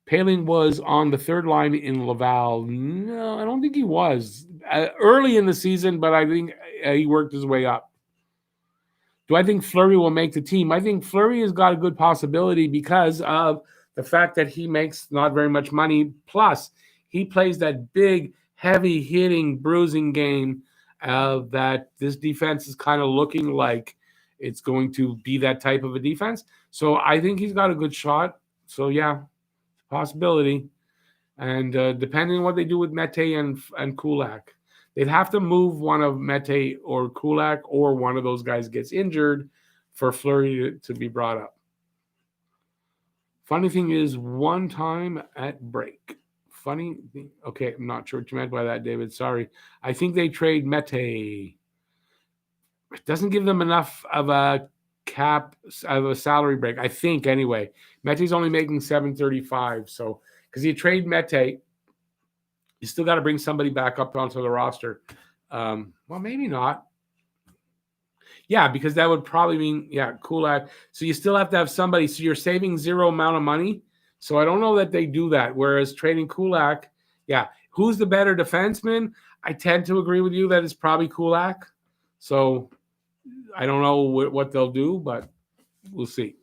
Paling was on the third line in Laval. No, I don't think he was early in the season, but I think he worked his way up. Do I think Fleury will make the team? I think Fleury has got a good possibility because of the fact that he makes not very much money. Plus, he plays that big, heavy-hitting, bruising game that this defense is kind of looking like it's going to be that type of a defense. So I think he's got a good shot. So, yeah, possibility. And depending on what they do with Mete and Kulak, they'd have to move one of Mete or Kulak, or one of those guys gets injured for Fleury to be brought up. Funny thing is, one time at break. Funny thing. Okay, I'm not sure what you meant by that, David. Sorry. I think they trade Mete. It doesn't give them enough of a cap, of a salary break, I think, anyway. Mete's only making $735. So, because you trade Mete, you still got to bring somebody back up onto the roster. Well, maybe not. Yeah, because that would probably mean, Kulak. So you still have to have somebody. So you're saving zero amount of money. So I don't know that they do that. Whereas trading Kulak, who's the better defenseman? I tend to agree with you that it's probably Kulak. So I don't know what they'll do, but we'll see.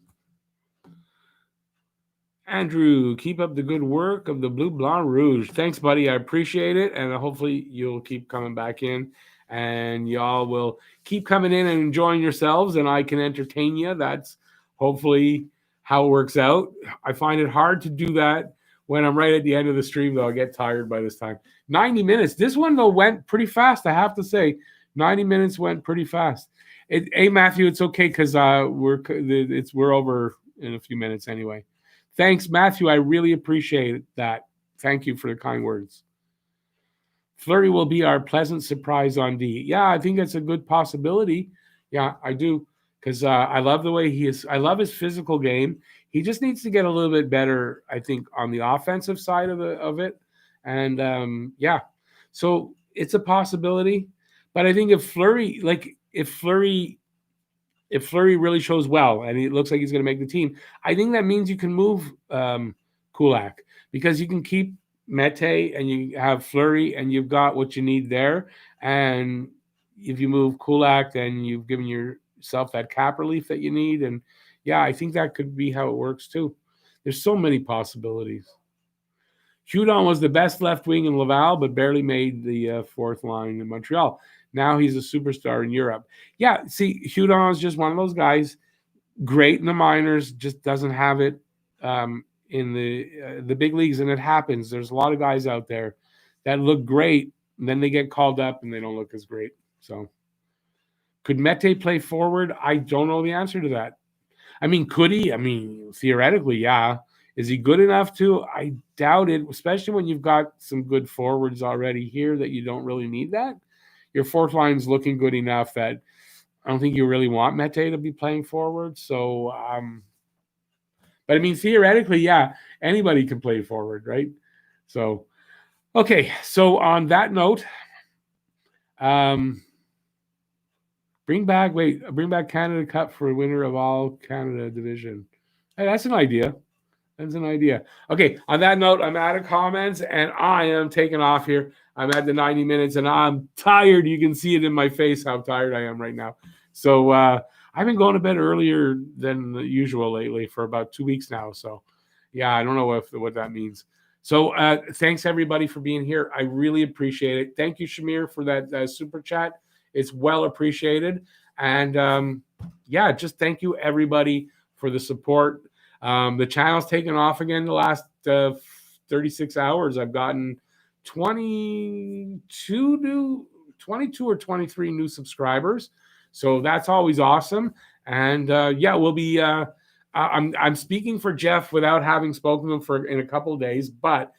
Andrew, keep up the good work of the Blue, Blanc, Rouge. Thanks, buddy. I appreciate it. And hopefully you'll keep coming back in. And y'all will keep coming in and enjoying yourselves, and I can entertain you. That's hopefully how it works out. I find it hard to do that when I'm right at the end of the stream, though. I get tired by this time. 90 minutes. This one, though, went pretty fast, I have to say. 90 minutes went pretty fast. Hey, Matthew, it's okay because we're over in a few minutes anyway. Thanks, Matthew. I really appreciate that. Thank you for the kind words. Fleury will be our pleasant surprise on D. Yeah, I think that's a good possibility. Yeah, I do. Because I love the way he is. I love his physical game. He just needs to get a little bit better, I think, on the offensive side of it. And, so it's a possibility. But I think if Fleury really shows well and it looks like he's going to make the team, I think that means you can move Kulak, because you can keep Mete and you have Fleury and you've got what you need there. And if you move Kulak, then you've given yourself that cap relief that you need. And I think that could be how it works too. There's so many possibilities. Hudon was the best left wing in Laval, but barely made the fourth line in Montreal. Now he's a superstar in Europe. Yeah, see, Hudon is just one of those guys, great in the minors, just doesn't have it in the big leagues, and it happens. There's a lot of guys out there that look great, and then they get called up and they don't look as great. So could Mete play forward? I don't know the answer to that. I mean, could he? I mean, theoretically, yeah. Is he good enough to? I doubt it, especially when you've got some good forwards already here that you don't really need that. Your fourth line's looking good enough that I don't think you really want Mete to be playing forward. So, but I mean, theoretically, yeah, anybody can play forward, right? So, okay. So on that note, bring back Canada Cup for winner of all Canada division. Hey, that's an idea. That's an idea. Okay, on that note, I'm out of comments and I am taking off here. I'm at the 90 minutes and I'm tired. You can see it in my face how tired I am right now. So I've been going to bed earlier than usual lately for about 2 weeks now. So yeah, I don't know what that means. So thanks everybody for being here. I really appreciate it. Thank you, Shamir, for that super chat. It's well appreciated. And yeah, just thank you everybody for the support. The channel's taken off again the last 36 hours. I've gotten 22 or 23 new subscribers. So that's always awesome. And yeah, we'll be I'm speaking for Jeff without having spoken to him in a couple of days, but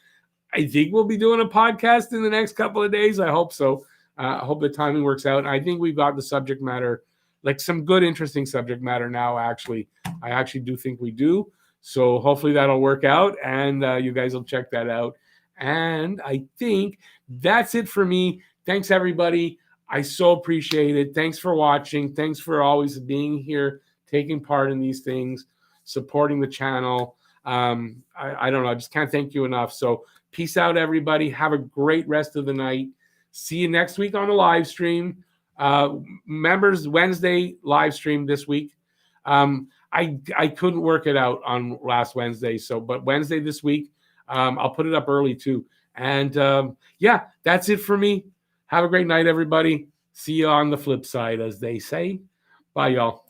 I think we'll be doing a podcast in the next couple of days. I hope so. I hope the timing works out. And I think we've got the subject matter, like some good, interesting subject matter now, actually. I actually do think we do. So hopefully that'll work out and you guys will check that out. And I think that's it for me. Thanks, everybody. I so appreciate it. Thanks for watching. Thanks for always being here, taking part in these things, supporting the channel. I don't know. I just can't thank you enough. So peace out, everybody. Have a great rest of the night. See you next week on the live stream. Members Wednesday live stream this week. I couldn't work it out on last Wednesday. But Wednesday this week, I'll put it up early too. And yeah, that's it for me. Have a great night, everybody. See you on the flip side, as they say. Bye, y'all.